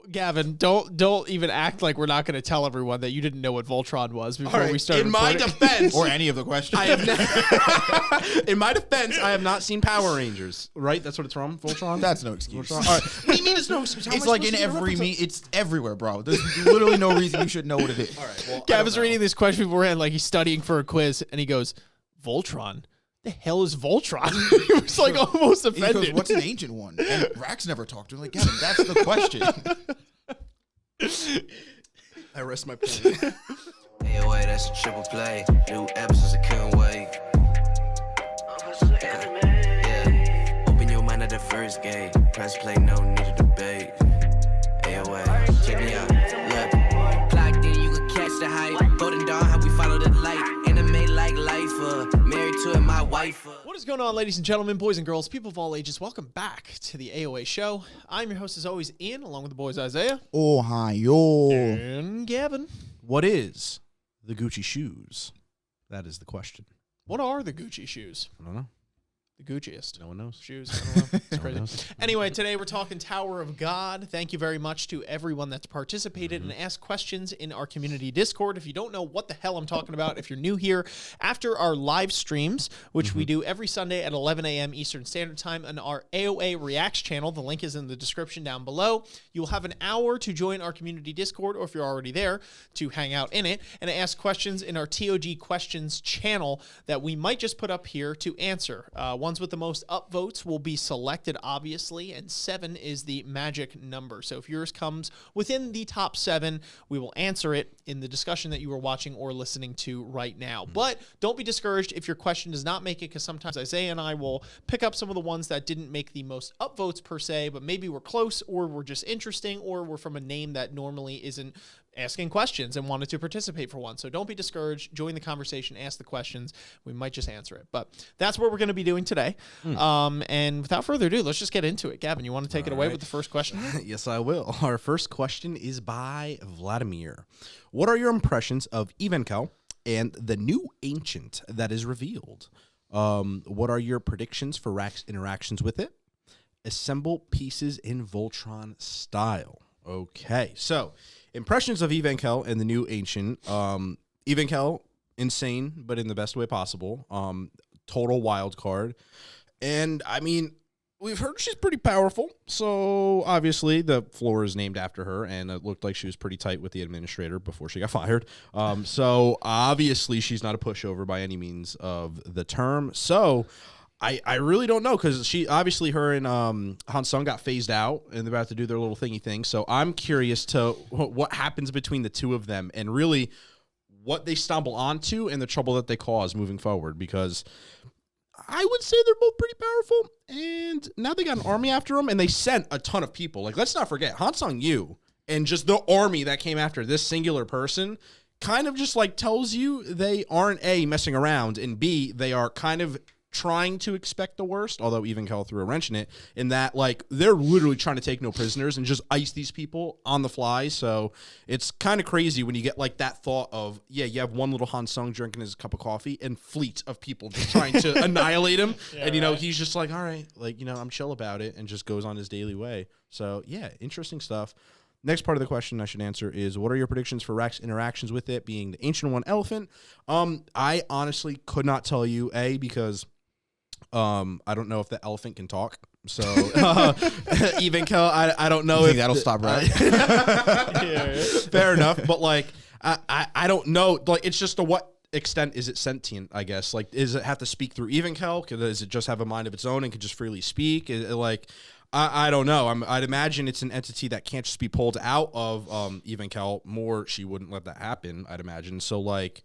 So, Gavin, don't even act like we're not going to tell everyone that you didn't know what Voltron was before we started. In my defense, or any of the questions. In my defense, I have not seen Power Rangers. Right? That's what it's from. Voltron. That's no excuse. Voltron? All right. What do you mean it's no excuse? How am It's I like supposed in to get a every reference? it's everywhere, bro. There's literally no reason you should know what it is. All right. Well, Gavin's reading this question beforehand, like he's studying for a quiz, and he goes, "Voltron? The hell is Voltron?" He was like almost He offended. goes, "What's an ancient one?" And Rax never talked to her. Like, Gavin, that's the question. I rest my point. AOA, that's a triple play. New episodes, I couldn't wait. Yeah. Open your mind at the first gate. Press play, no need to debate. AOA, check me out. Look, plugged in, you can catch the hype. Golden Dawn, how we follow the light. Anime like life, married to it, my wife. What is going on, ladies and gentlemen, boys and girls, people of all ages? Welcome back to the AOA show. I'm your host, as always, Ian, along with the boys Isaiah Oh, hi, yo. and Gavin. What is the Gucci shoes? That is the question. What are the Gucci shoes? I don't know. The Gucciest. No one knows. Shoes. I don't know. It's No one crazy. knows. Anyway, today we're talking Tower of God. Thank you very much to everyone that's participated and asked questions in our community Discord. If you don't know what the hell I'm talking about, if you're new here, after our live streams, which we do every Sunday at 11 a.m. Eastern Standard Time on our AOA Reacts channel, the link is in the description down below. You will have an hour to join our community Discord, or if you're already there, to hang out in it and ask questions in our TOG Questions channel that we might just put up here to answer. Ones with the most upvotes will be selected, obviously, and 7 is the magic number. So if yours comes within the top 7, we will answer it in the discussion that you are watching or listening to right now. But don't be discouraged if your question does not make it, because sometimes Isaiah and I will pick up some of the ones that didn't make the most upvotes per se, but maybe were close, or were just interesting, or were from a name that normally isn't asking questions and wanted to participate for one. So don't be discouraged. Join the conversation. Ask the questions. We might just answer it. But that's what we're going to be doing today. And without further ado, let's just get into it. Gavin, you want to take it away with the first question? Yes, I will. Our first question is by Vladimir. What are your impressions of Evankhell and the new ancient that is revealed? What are your predictions for Rax interactions with it? Assemble pieces in Voltron style. Okay, so impressions of Evankhell and the new ancient. Evankhell, insane, but in the best way possible. Total wild card. And, I mean, we've heard she's pretty powerful. So, obviously, the floor is named after her, and it looked like she was pretty tight with the administrator before she got fired. So, obviously, she's not a pushover by any means of the term. So, I really don't know, because she obviously her and Han Sung got phased out and they're about to do their little thingy thing. So I'm curious to what happens between the two of them and really what they stumble onto and the trouble that they cause moving forward, because I would say they're both pretty powerful, and now they got an army after them, and they sent a ton of people. Like, let's not forget Han Sung Yu and just the army that came after this singular person kind of just like tells you they aren't A, messing around, and B, they are kind of trying to expect the worst, although Evankhell threw a wrench in it, in that, like, they're literally trying to take no prisoners and just ice these people on the fly. So it's kind of crazy when you get, like, that thought of, yeah, you have one little Han Sung drinking his cup of coffee and fleet of people just trying to annihilate him. Yeah, and, you know, he's just like, all right, like, you know, I'm chill about it, and just goes on his daily way. So, yeah, interesting stuff. Next part of the question I should answer is, what are your predictions for Rax interactions with it, being the Ancient One Elephant? I honestly could not tell you, A, because I don't know if the elephant can talk. So Evankhell, I don't know if that'll stop, right? Fair enough, but like I don't know. Like, it's just to what extent is it sentient? I guess, like, does it have to speak through Evankhell? Does it just have a mind of its own and can just freely speak? I don't know. I'd imagine it's an entity that can't just be pulled out of Evankhell. More, she wouldn't let that happen, I'd imagine. So, like,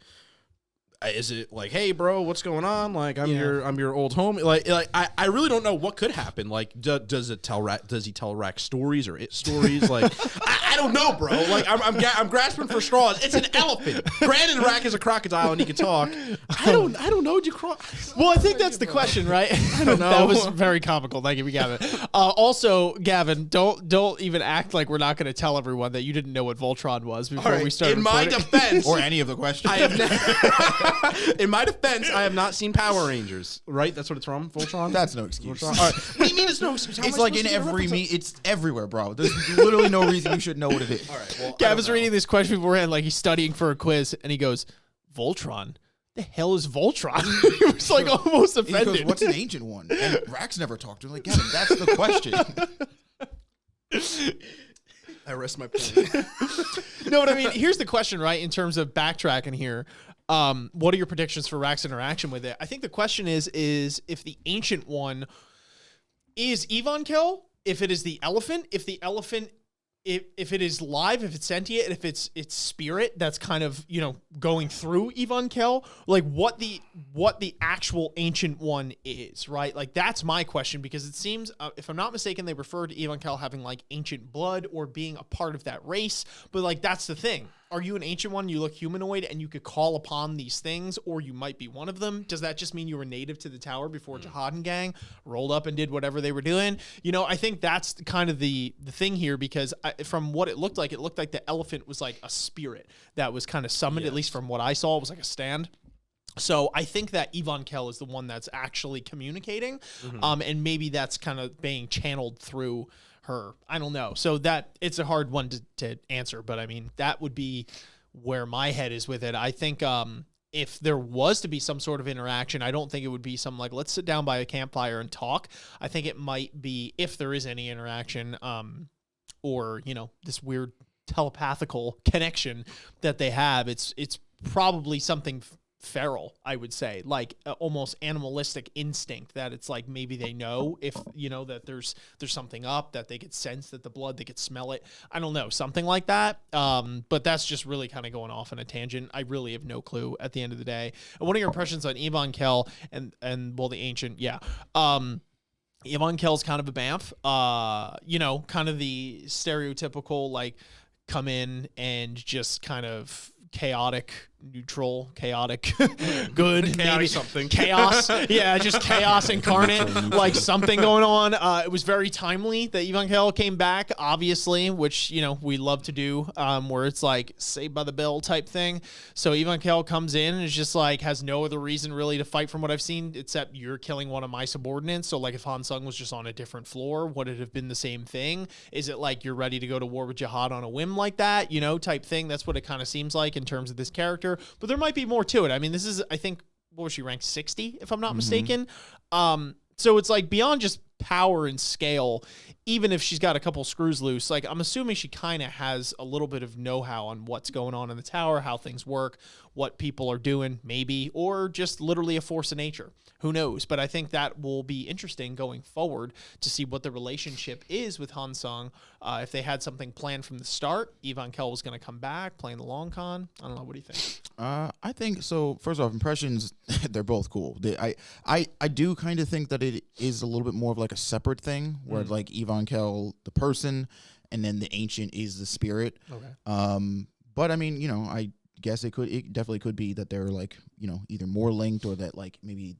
is it like, hey, bro, what's going on? Like, I'm your old homie. Like I really don't know what could happen. Like, does he tell Rax stories or it stories? Like, I don't know, bro. Like, I'm grasping for straws. It's an elephant. Granted, Rax is a crocodile and he can talk. I don't know. Well, I think that's the question, right? I don't know. That was very comical. Thank you, Gavin. Also, Gavin, don't even act like we're not going to tell everyone that you didn't know what Voltron was before we started. In my defense, or any of the questions. I have In my defense, I have not seen Power Rangers. Right? That's what it's from. Voltron. That's no excuse. Voltron? All right. What do you mean it's no excuse? How am It's I like supposed in to get a every reference? It's everywhere, bro. There's literally no reason you should know what it is. All right. Well, Gav was reading this question beforehand, like he's studying for a quiz, and he goes, "Voltron? The hell is Voltron?" He was like almost He offended. goes, "What's an ancient one?" And Rax never talked to him. Like, Gavin, that's the question. I rest my point. No, but I mean, here's the question, right? In terms of backtracking here, what are your predictions for Rack's interaction with it? I think the question is if the ancient one is Evankhell, if it is the elephant, if the elephant, if it is live, if it's sentient, if it's spirit that's kind of, you know, going through Evankhell, like what the actual ancient one is, right? Like that's my question, because it seems, if I'm not mistaken, they refer to Evankhell having like ancient blood or being a part of that race, but like that's the thing. Are you an ancient one? You look humanoid and you could call upon these things, or you might be one of them. Does that just mean you were native to the tower before Jahad and gang rolled up and did whatever they were doing? You know, I think that's kind of the thing here, because from what it looked like the elephant was like a spirit that was kind of summoned, at least from what I saw. It was like a stand. So I think that Evankhell is the one that's actually communicating, and maybe that's kind of being channeled through her. I don't know. So that it's a hard one to answer, but I mean, that would be where my head is with it. I think if there was to be some sort of interaction, I don't think it would be some like, let's sit down by a campfire and talk. I think it might be, if there is any interaction, or, you know, this weird telepathical connection that they have, it's probably something feral, I would say, like almost animalistic instinct, that it's like maybe they know, if you know that there's something up, that they could sense that the blood, they could smell it. I don't know, something like that. But that's just really kind of going off on a tangent. I really have no clue at the end of the day. And what are your impressions on Evankhell and well, the ancient? Yeah. Evankhell's kind of a bamf, you know, kind of the stereotypical, like, come in and just kind of chaotic, neutral, chaotic, good, Chaotic maybe something. chaos. Yeah, just chaos incarnate, like something going on. It was very timely that Evankhell came back, obviously, which, you know, we love to do, where it's like Saved by the Bell type thing. So Evankhell comes in and is just like, has no other reason really to fight from what I've seen, except you're killing one of my subordinates. So like if Han Sung was just on a different floor, would it have been the same thing? Is it like you're ready to go to war with Jahad on a whim like that, you know, type thing? That's what it kind of seems like in terms of this character. But there might be more to it. I mean, this is, I think, what was she, ranked 60, if I'm not mistaken? So it's like beyond just power and scale, even if she's got a couple screws loose, like I'm assuming she kind of has a little bit of know-how on what's going on in the tower, how things work, what people are doing, maybe, or just literally a force of nature. Who knows? But I think that will be interesting going forward to see what the relationship is with Han Sung. If they had something planned from the start, Evankhell was going to come back, playing the long con. I don't know. What do you think? I think so. First off, impressions, they're both cool. I do kind of think that it is a little bit more of like a separate thing, where like Evankhell, the person, and then the ancient is the spirit. Okay. But I mean, you know, I guess it definitely could be that they're like, you know, either more linked, or that like maybe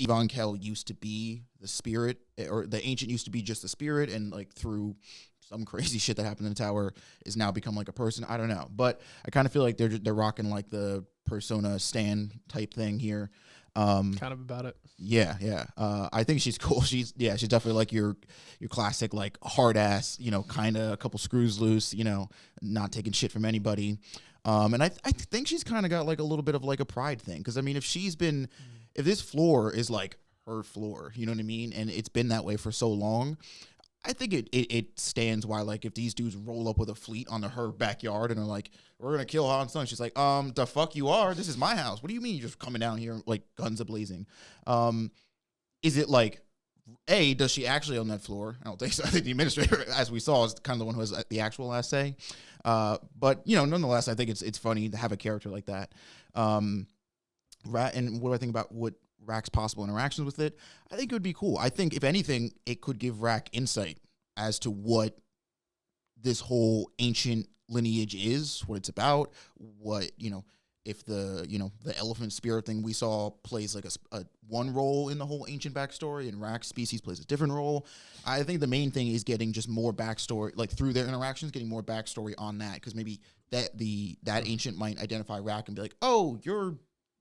Evankhell used to be the spirit, or the ancient used to be just the spirit, and like through some crazy shit that happened in the tower is now become like a person. I don't know, but I kind of feel like they're rocking like the persona Stan type thing here. Kind of about it. Yeah. I think she's cool. She's definitely like your classic like hard ass, you know, kind of a couple screws loose, you know, not taking shit from anybody. And I think she's kind of got like a little bit of like a pride thing, because I mean, if this floor is like her floor, you know what I mean, and it's been that way for so long, I think it stands why, like, if these dudes roll up with a fleet onto her backyard and are like, we're gonna kill Han Sung, she's like, the fuck you are? This is my house. What do you mean you're just coming down here like guns a-blazing? Is it like, A, does she actually own that floor? I don't think so. I think the administrator, as we saw, is kind of the one who has the actual last say. But, you know, nonetheless, I think it's funny to have a character like that. And what do I think about what Rack's possible interactions with it? I think it would be cool. I think, if anything, it could give Rack insight as to what this whole ancient lineage is, what it's about, what, you know, if the elephant spirit thing we saw plays like a one role in the whole ancient backstory, and Rack's species plays a different role. I think the main thing is getting just more backstory, like through their interactions, getting more backstory on that, because maybe that ancient might identify Rack and be like, oh, you're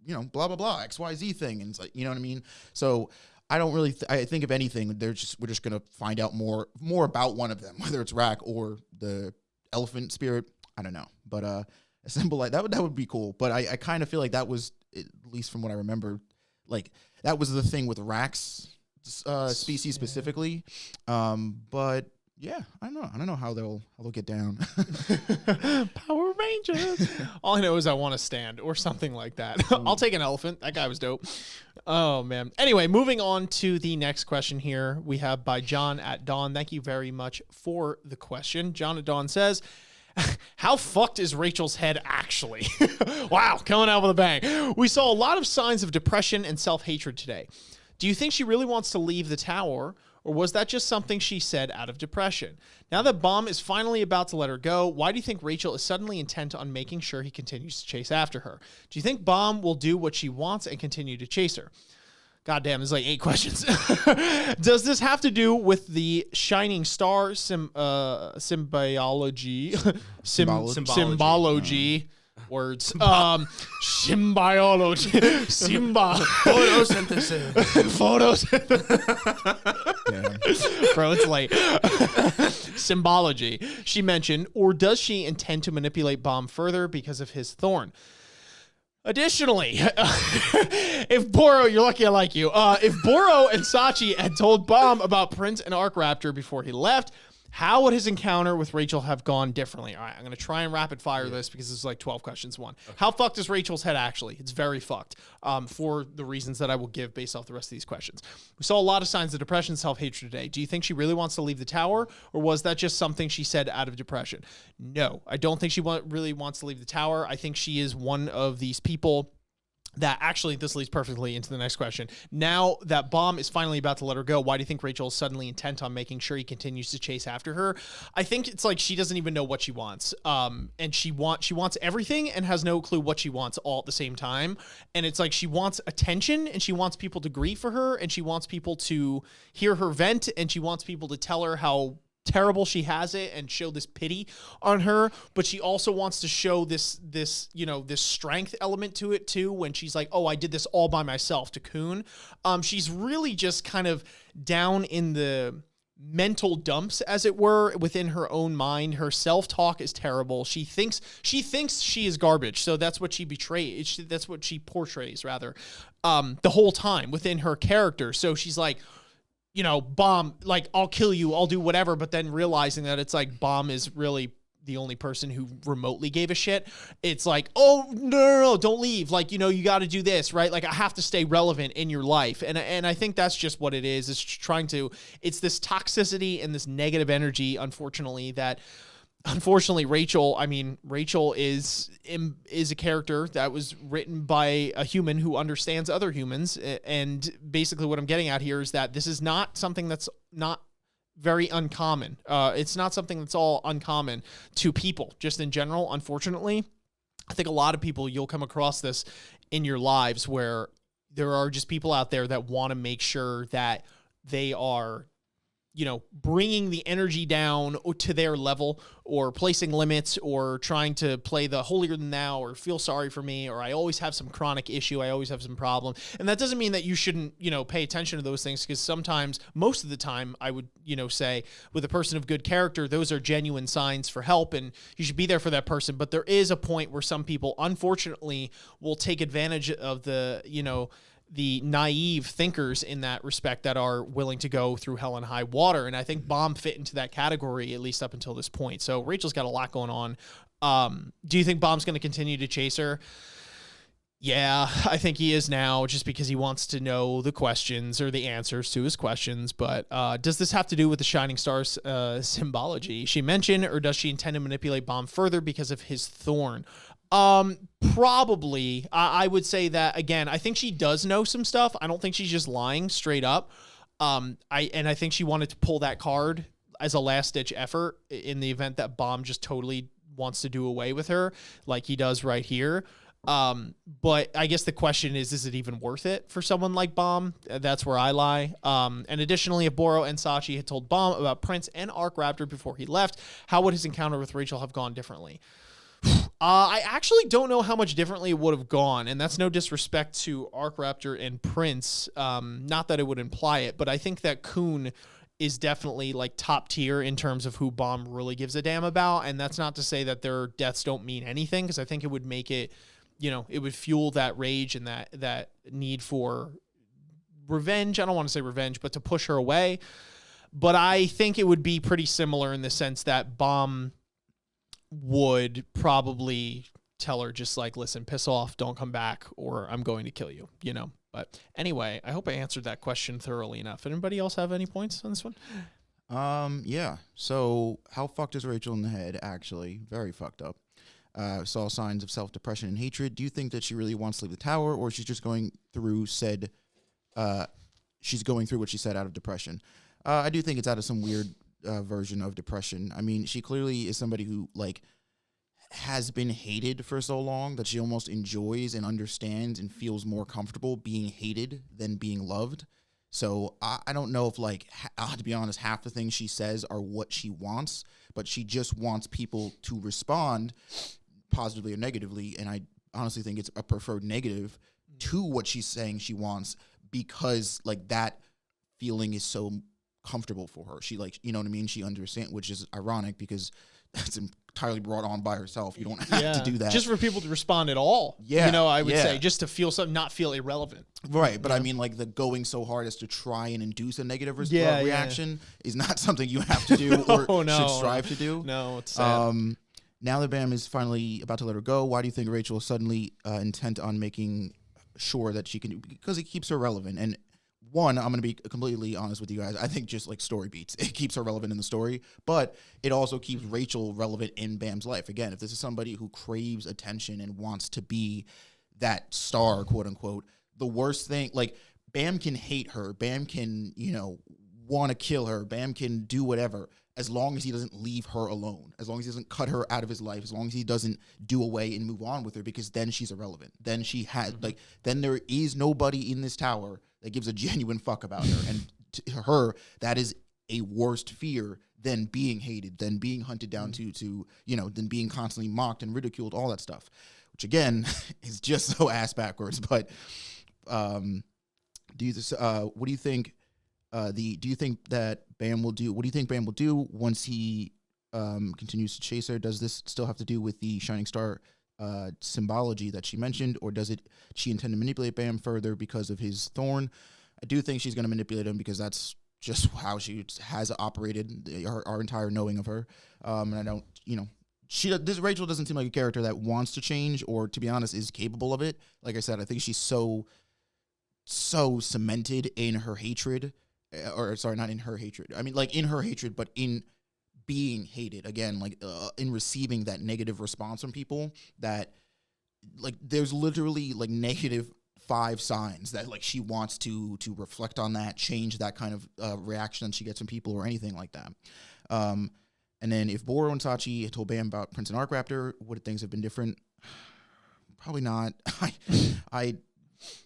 blah blah blah XYZ thing, and it's like, you know what I mean. So I don't really. I think if anything, we're just gonna find out more about one of them, whether it's Rack or the elephant spirit. I don't know, but a symbol like that would be cool. But I kind of feel like that was, at least from what I remember, like that was the thing with Rack's species specifically. But yeah, I don't know how they'll get down. Power Rangers. All I know is I want to stand or something like that. I'll take an elephant. That guy was dope. Oh man. Anyway, moving on to the next question here. We have by John at Dawn. Thank you very much for the question. John at Dawn says, how fucked is Rachel's head actually? Wow, coming out with a bang. We saw a lot of signs of depression and self-hatred today. Do you think she really wants to leave the tower, or was that just something she said out of depression? Now that Bomb is finally about to let her go, why do you think Rachel is suddenly intent on making sure he continues to chase after her? Do you think Bomb will do what she wants and continue to chase her? Goddamn, there's like 8 questions. Does this have to do with the shining star symbology? Symbology. Words. Symbiology. Photosynthesis. Bro, it's late. Symbology. She mentioned, or does she intend to manipulate Bomb further because of his thorn? Additionally, if Boro, you're lucky I like you. If Boro and Sachi had told Bomb about Prince and Arc Raptor before he left, how would his encounter with Rachel have gone differently? All right, I'm going to try and rapid fire this because this is like 12 questions one. Okay. How fucked is Rachel's head actually? It's very fucked for the reasons that I will give based off the rest of these questions. We saw a lot of signs of depression and self-hatred today. Do you think she really wants to leave the tower, or was that just something she said out of depression? No, I don't think she really wants to leave the tower. I think she is one of these people that actually, this leads perfectly into the next question. Now that Bomb is finally about to let her go, why do you think Rachel is suddenly intent on making sure he continues to chase after her? I think it's like she doesn't even know what she wants. And she wants everything and has no clue what she wants all at the same time. And it's like she wants attention, and she wants people to grieve for her, and she wants people to hear her vent, and she wants people to tell her how terrible she has it and show this pity on her, but she also wants to show this strength element to it too, when she's like, oh, I did this all by myself to Kun. She's really just kind of down in the mental dumps, as it were, within her own mind. Her self-talk is terrible. She thinks she is garbage, so that's what she betrays. That's what she portrays, rather, the whole time within her character. So she's like, Bomb, like, I'll kill you, I'll do whatever, but then realizing that it's like Bomb is really the only person who remotely gave a shit. It's like, oh, no, don't leave. Like, you got to do this, right? Like, I have to stay relevant in your life. And I think that's just what it is. It's this toxicity and this negative energy, unfortunately, Rachel is a character that was written by a human who understands other humans. And basically what I'm getting at here is that this is not something that's not very uncommon. It's not something that's all uncommon to people, just in general, unfortunately. I think a lot of people, you'll come across this in your lives, where there are just people out there that want to make sure that they are bringing the energy down to their level, or placing limits, or trying to play the holier than thou, or feel sorry for me, or I always have some chronic issue, I always have some problem. And that doesn't mean that you shouldn't, pay attention to those things, because sometimes, most of the time, I would, say, with a person of good character, those are genuine signs for help, and you should be there for that person. But there is a point where some people, unfortunately, will take advantage of the naive thinkers in that respect, that are willing to go through hell and high water. And I think Bomb fit into that category, at least up until this point. So Rachel's got a lot going on. Do you think Bomb's going to continue to chase her? Yeah, I think he is now, just because he wants to know the questions, or the answers to his questions. But does this have to do with the Shining Stars symbology she mentioned, or does she intend to manipulate Bomb further because of his thorn? Probably. I would say that, again, I think she does know some stuff. I don't think she's just lying straight up. I think she wanted to pull that card as a last ditch effort in the event that Bomb just totally wants to do away with her, like he does right here. But I guess the question is it even worth it for someone like Bomb? That's where I lie. And additionally, if Boro and Sachi had told Bomb about Prince and Arc Raptor before he left, how would his encounter with Rachel have gone differently? I actually don't know how much differently it would have gone, and that's no disrespect to Arc Raptor and Prince. Not that it would imply it, but I think that Kun is definitely like top tier in terms of who Bomb really gives a damn about, and that's not to say that their deaths don't mean anything, because I think it would make it, it would fuel that rage and that need for revenge. I don't want to say revenge, but to push her away. But I think it would be pretty similar in the sense that Bomb would probably tell her just like, listen, piss off, don't come back, or I'm going to kill you, But anyway, I hope I answered that question thoroughly enough. Anybody else have any points on this one? Yeah. So how fucked is Rachel in the head, actually? Very fucked up. Saw signs of self-depression and hatred. Do you think that she really wants to leave the tower, or she's just going through she's going through what she said out of depression? I do think it's out of some weird version of depression. I mean, she clearly is somebody who like has been hated for so long that she almost enjoys and understands and feels more comfortable being hated than being loved. So I don't know if to be honest, half the things she says are what she wants, but she just wants people to respond positively or negatively. And I honestly think it's a preferred negative to what she's saying she wants, because like that feeling is so comfortable for her. She you know what I mean? She understands, which is ironic because that's entirely brought on by herself. You don't have to do that. Just for people to respond at all. Yeah. I would say just to feel something, not feel irrelevant. Right. But I mean, like the going so hard as to try and induce a negative reaction is not something you have to do or should strive to do. No, it's sad. Now that Bam is finally about to let her go, why do you think Rachel is suddenly intent on making sure that she can, because it keeps her relevant? And one, I'm going to be completely honest with you guys. I think just like story beats, it keeps her relevant in the story, but it also keeps Rachel relevant in Bam's life. Again, if this is somebody who craves attention and wants to be that star, quote unquote, the worst thing, like Bam can hate her. Bam can, want to kill her. Bam can do whatever, as long as he doesn't leave her alone, as long as he doesn't cut her out of his life, as long as he doesn't do away and move on with her, because then she's irrelevant. Then she has then there is nobody in this tower that gives a genuine fuck about her. And to her, that is a worst fear than being hated, than being hunted down than being constantly mocked and ridiculed, all that stuff, which again is just so ass backwards. But what do you think? Do you think that Bam will do? What do you think Bam will do once he continues to chase her? Does this still have to do with the shining star symbology that she mentioned, or does she intend to manipulate Bam further because of his thorn? I do think she's going to manipulate him, because that's just how she has operated our entire knowing of her. And I don't, Rachel doesn't seem like a character that wants to change, or to be honest, is capable of it. Like I said, I think she's so cemented in her hatred. Or sorry, not in her hatred. I mean, like in her hatred, but in being hated again, in receiving that negative response from people, that there's literally negative 5 signs that she wants to reflect on that, change that kind of reaction she gets from people or anything like that. And then if Boro and Sachi had told Bam about Prince and Arc Raptor, would things have been different? Probably not.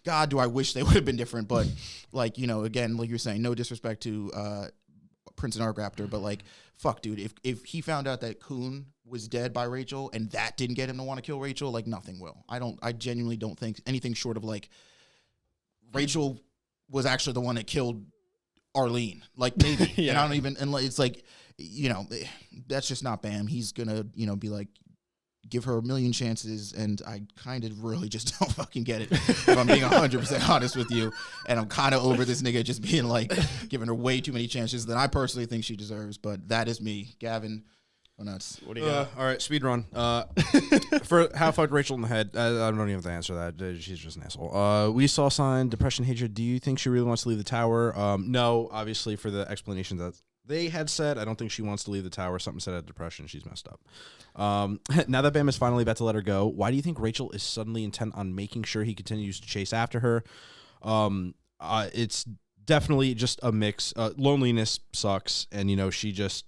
God, do I wish they would have been different, but again, like you're saying, no disrespect to Prince and Arc Raptor, but fuck, dude, if he found out that Kun was dead by Rachel and that didn't get him to want to kill Rachel, nothing will. I genuinely don't think anything short of Rachel was actually the one that killed Arlene, maybe, yeah. And I don't even, and it's that's just not Bam. He's gonna, be give her a million chances, and I kind of really just don't fucking get it, if I'm being 100% honest with you. And I'm kind of over this nigga just being giving her way too many chances than I personally think she deserves. But that is me. Gavin, go nuts. What do you got? All right, speed run. For how fucked Rachel in the head, I don't even have to answer that. She's just an asshole. We saw sign, depression, hatred. Do you think she really wants to leave the tower? No, obviously, for the explanation that they had said, I don't think she wants to leave the tower. Something said at depression. She's messed up. Now that Bam is finally about to let her go, why do you think Rachel is suddenly intent on making sure he continues to chase after her? It's definitely just a mix. Loneliness sucks, and she just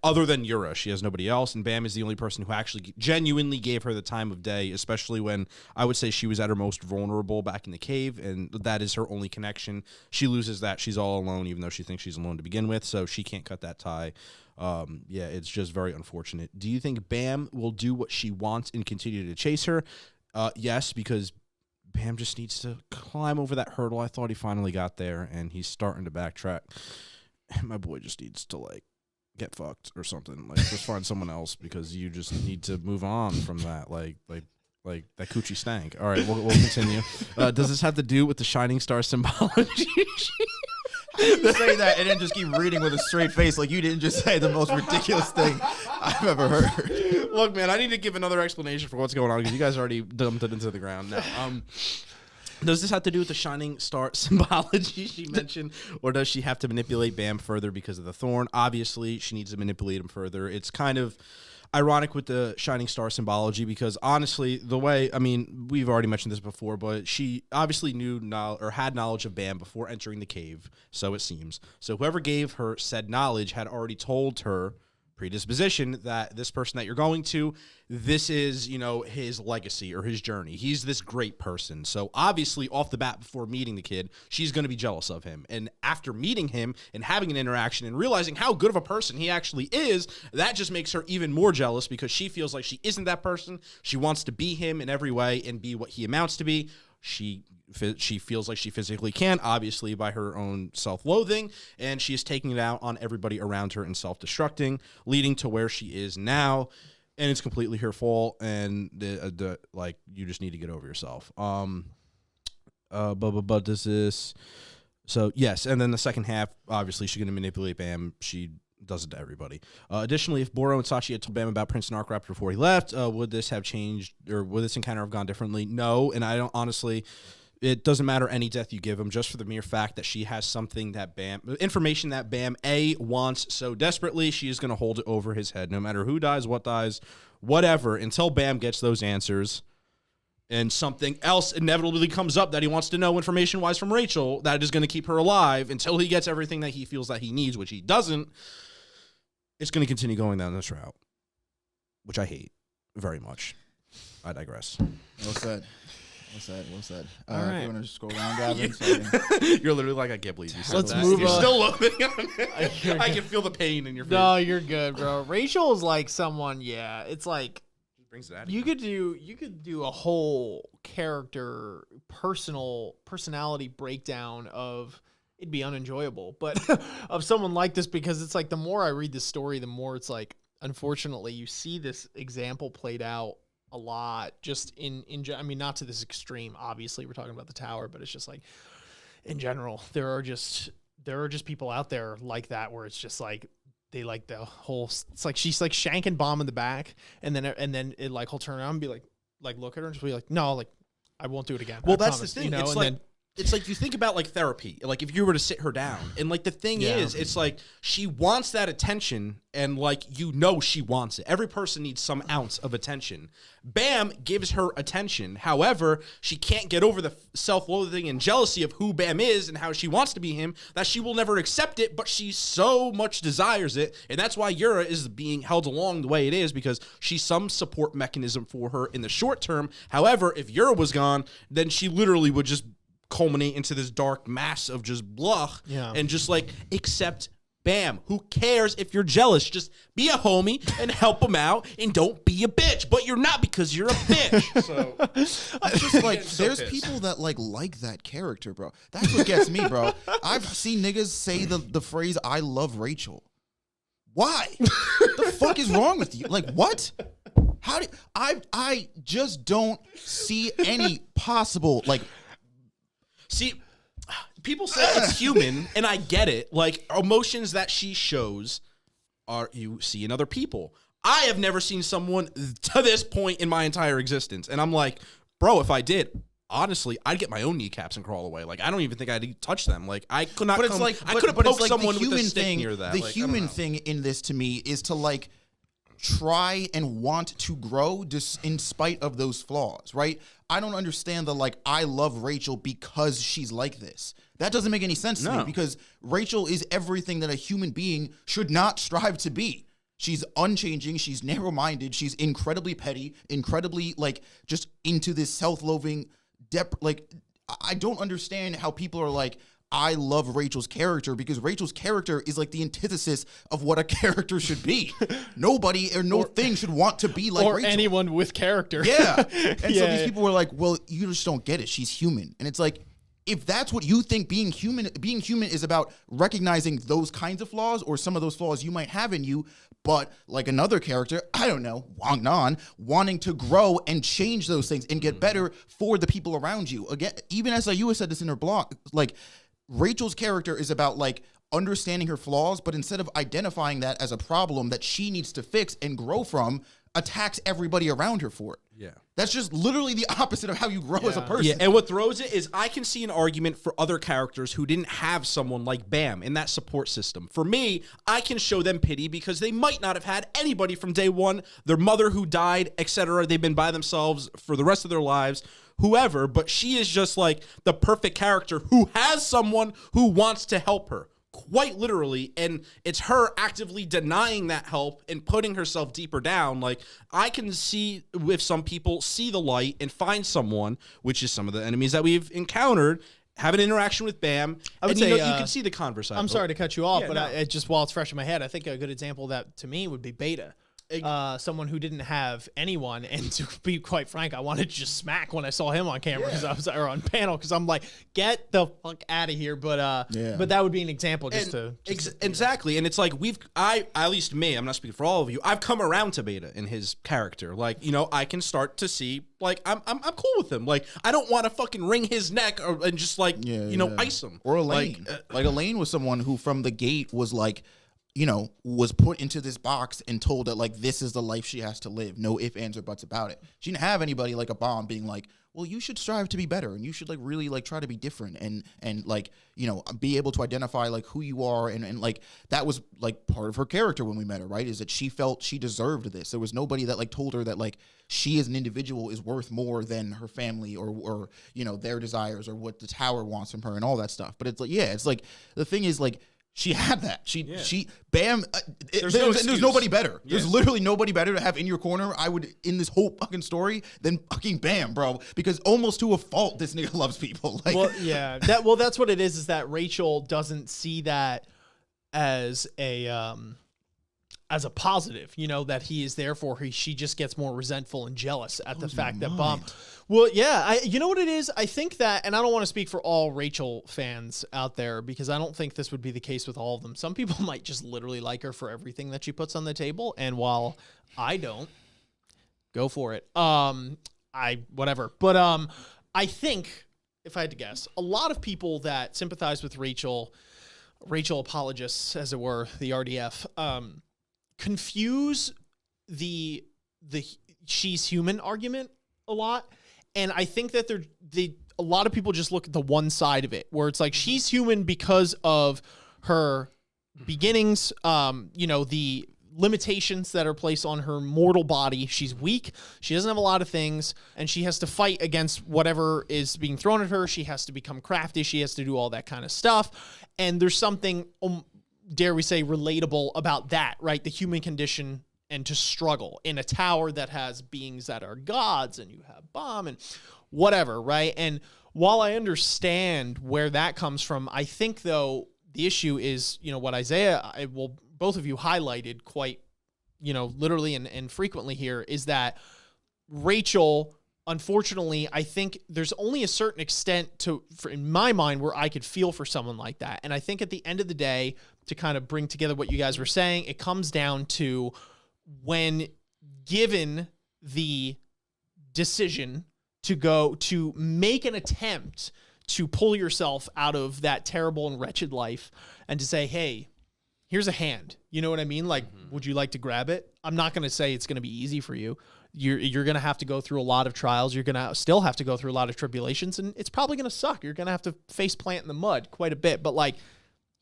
Other than Yura, she has nobody else, and Bam is the only person who actually genuinely gave her the time of day, especially when I would say she was at her most vulnerable back in the cave, and that is her only connection. She loses that. She's all alone, even though she thinks she's alone to begin with, so she can't cut that tie. Yeah, it's just very unfortunate. Do you think Bam will do what she wants and continue to chase her? Yes, because Bam just needs to climb over that hurdle. I thought he finally got there, and he's starting to backtrack. My boy just needs to, like, get fucked or something. Like, just find someone else, because you just need to move on from that. Like that coochie stank. All right, we'll continue. Does this have to do with the shining star symbology? You say that and then just keep reading with a straight face like you didn't just say the most ridiculous thing I've ever heard. Look, man, I need to give another explanation for what's going on, because you guys already dumped it into the ground. Now, does this have to do with the shining star symbology she mentioned, or does she have to manipulate Bam further because of the thorn? Obviously, she needs to manipulate him further. It's kind of ironic with the shining star symbology, because honestly, the way, I mean, we've already mentioned this before, but she obviously had knowledge of Bam before entering the cave, so it seems. So whoever gave her said knowledge had already told her predisposition that this person that you're going to, this is, his legacy or his journey. He's this great person. So obviously off the bat, before meeting the kid, she's going to be jealous of him. And after meeting him and having an interaction and realizing how good of a person he actually is, that just makes her even more jealous, because she feels like she isn't that person. She wants to be him in every way and be what he amounts to be. She feels like she physically can, obviously, by her own self-loathing, and she is taking it out on everybody around her and self-destructing, leading to where she is now, and it's completely her fault, and you just need to get over yourself. But this is... So, yes, and then the second half, obviously, she's going to manipulate Bam. She does it to everybody. Additionally, if Boro and Sachi had told Bam about Prince Narcraptor before he left, would this have changed, or would this encounter have gone differently? No, and I don't, honestly... It doesn't matter any death you give him, just for the mere fact that she has something that information that Bam wants so desperately, she is going to hold it over his head, no matter who dies, what dies, whatever, until Bam gets those answers, and something else inevitably comes up that he wants to know information-wise from Rachel that is going to keep her alive until he gets everything that he feels that he needs, which he doesn't. It's going to continue going down this route, which I hate very much. I digress. Well said. Well said. All right. If you want to just scroll down, Gavin. You're literally like, I can't believe you said Let's that. move You're on. still loading on it. I can feel the pain in your face. No, you're good, bro. Rachel is like someone, it's like Brings it out. you could do a whole character personality breakdown of, it'd be unenjoyable, but of someone like this, because it's like the more I read this story, the more it's like, unfortunately, you see this example played out a lot, just in I mean, not to this extreme, obviously we're talking about the tower, but it's just like, in general, there are just people out there like that, where it's just like, they like the whole, it's like she's like shanking Bomb in the back, and then it like, he'll turn around and be like look at her and just be like, no, like, I won't do it again. Well, I that's promise, the thing. it's It's like, like, it's like you think about like therapy, like if you were to sit her down, and like the thing is, it's like she wants that attention, and like, she wants it. Every person needs some ounce of attention. Bam gives her attention. However, she can't get over the self-loathing and jealousy of who Bam is and how she wants to be him, that she will never accept it, but she so much desires it, and that's why Yura is being held along the way it is, because she's some support mechanism for her in the short term. However, if Yura was gone, then she literally would just culminate into this dark mass of just blah, and just like, accept Bam. Who cares if you're jealous? Just be a homie and help him out, and don't be a bitch. But you're not, because you're a bitch. So It's just like, so there's pissed. people that like that character, bro. That's what gets me, bro. I've seen niggas say the phrase, I love Rachel. Why? The fuck is wrong with you? Like, what? How do I just don't see any possible, like, see, people say it's human, and I get it. Like, emotions that she shows you see in other people. I have never seen someone to this point in my entire existence, and I'm like, bro, if I did, honestly, I'd get my own kneecaps and crawl away. Like, I don't even think I'd touch them. Like, I could not. but it's like, I could have but poked it's like someone the with a human stick thing. near that. The Like, I don't human know. thing in this to me is to like try and want to grow just in spite of those flaws, right? I don't understand the like, I love Rachel because she's like this. That doesn't make any sense to me, because Rachel is everything that a human being should not strive to be. She's unchanging. She's narrow-minded. She's incredibly petty, incredibly like just into this self-loathing like, I don't understand how people are like, I love Rachel's character, because Rachel's character is like the antithesis of what a character should be. Nobody or no thing should want to be like or Rachel. anyone with character. Yeah. And so these people were like, well, you just don't get it. She's human. And it's like, if that's what you think being human is about, recognizing those kinds of flaws or some of those flaws you might have in you, but like another character, I don't know, Wang Nan, wanting to grow and change those things and get better for the people around you. Again, even SIU has said this in her blog, like Rachel's character is about like understanding her flaws, but instead of identifying that as a problem that she needs to fix and grow from, attacks everybody around her for it. Yeah. That's just literally the opposite of how you grow as a person. Yeah, and what throws it is I can see an argument for other characters who didn't have someone like Bam in that support system. For me, I can show them pity because they might not have had anybody from day one, their mother who died, etc. They've been by themselves for the rest of their lives, whoever, but she is just like the perfect character who has someone who wants to help her. Quite literally, and it's her actively denying that help and putting herself deeper down. Like, I can see if some people see the light and find someone, which is some of the enemies that we've encountered, have an interaction with Bam, I would and say, you can see the converse. I'm sorry to cut you off, Yeah, but no. I just while it's fresh in my head, I think a good example of that to me would be Beta. Someone who didn't have anyone, and to be quite frank, I wanted to just smack when I saw him on camera because I was or on panel because I'm like, get the fuck out of here. But that would be an example just to exactly. And it's like at least me, I'm not speaking for all of you, I've come around to Beta in his character. Like, you know, I can start to see like I'm cool with him. Like, I don't want to fucking wring his neck and just like ice him. Or Elaine. Like Elaine was someone who from the gate was like, you know, was put into this box and told that like this is the life she has to live. No ifs, ands, or buts about it. She didn't have anybody like a Bomb being like, well, you should strive to be better and you should like really like try to be different and like, you know, be able to identify like who you are and like that was like part of her character when we met her, right? Is that she felt she deserved this. There was nobody that like told her that like she as an individual is worth more than her family or you know, their desires or what the tower wants from her and all that stuff. But it's like, yeah, it's like the thing is like she had that. She Bam. There's nobody better. Yeah. There's literally nobody better to have in your corner. I would in this whole fucking story than fucking Bam, bro. Because almost to a fault, this nigga loves people. Like, well, yeah. That's what it is. Is that Rachel doesn't see that as a positive, you know, that he is there for her. She just gets more resentful and jealous at the fact that Bomb. Well, yeah, you know what it is? I think that, and I don't want to speak for all Rachel fans out there because I don't think this would be the case with all of them. Some people might just literally like her for everything that she puts on the table, and while I don't, go for it. Whatever. But I think, if I had to guess, a lot of people that sympathize with Rachel apologists, as it were, the RDF, confuse the she's human argument a lot. And I think that a lot of people just look at the one side of it where it's like she's human because of her beginnings, you know, the limitations that are placed on her mortal body. She's weak. She doesn't have a lot of things, and she has to fight against whatever is being thrown at her. She has to become crafty. She has to do all that kind of stuff. And there's something, dare we say, relatable about that, right? The human condition and to struggle in a tower that has beings that are gods and you have Bomb and whatever, right? And while I understand where that comes from, I think, though, the issue is, you know, what Isaiah, both of you highlighted quite, you know, literally and frequently here is that Rachel, unfortunately, I think there's only a certain extent in my mind where I could feel for someone like that. And I think at the end of the day, to kind of bring together what you guys were saying, it comes down to when given the decision to make an attempt to pull yourself out of that terrible and wretched life and to say, hey, here's a hand. You know what I mean? Like, would you like to grab it? I'm not going to say it's going to be easy for you. You're going to have to go through a lot of trials. You're going to still have to go through a lot of tribulations, and it's probably going to suck. You're going to have to face plant in the mud quite a bit. But like,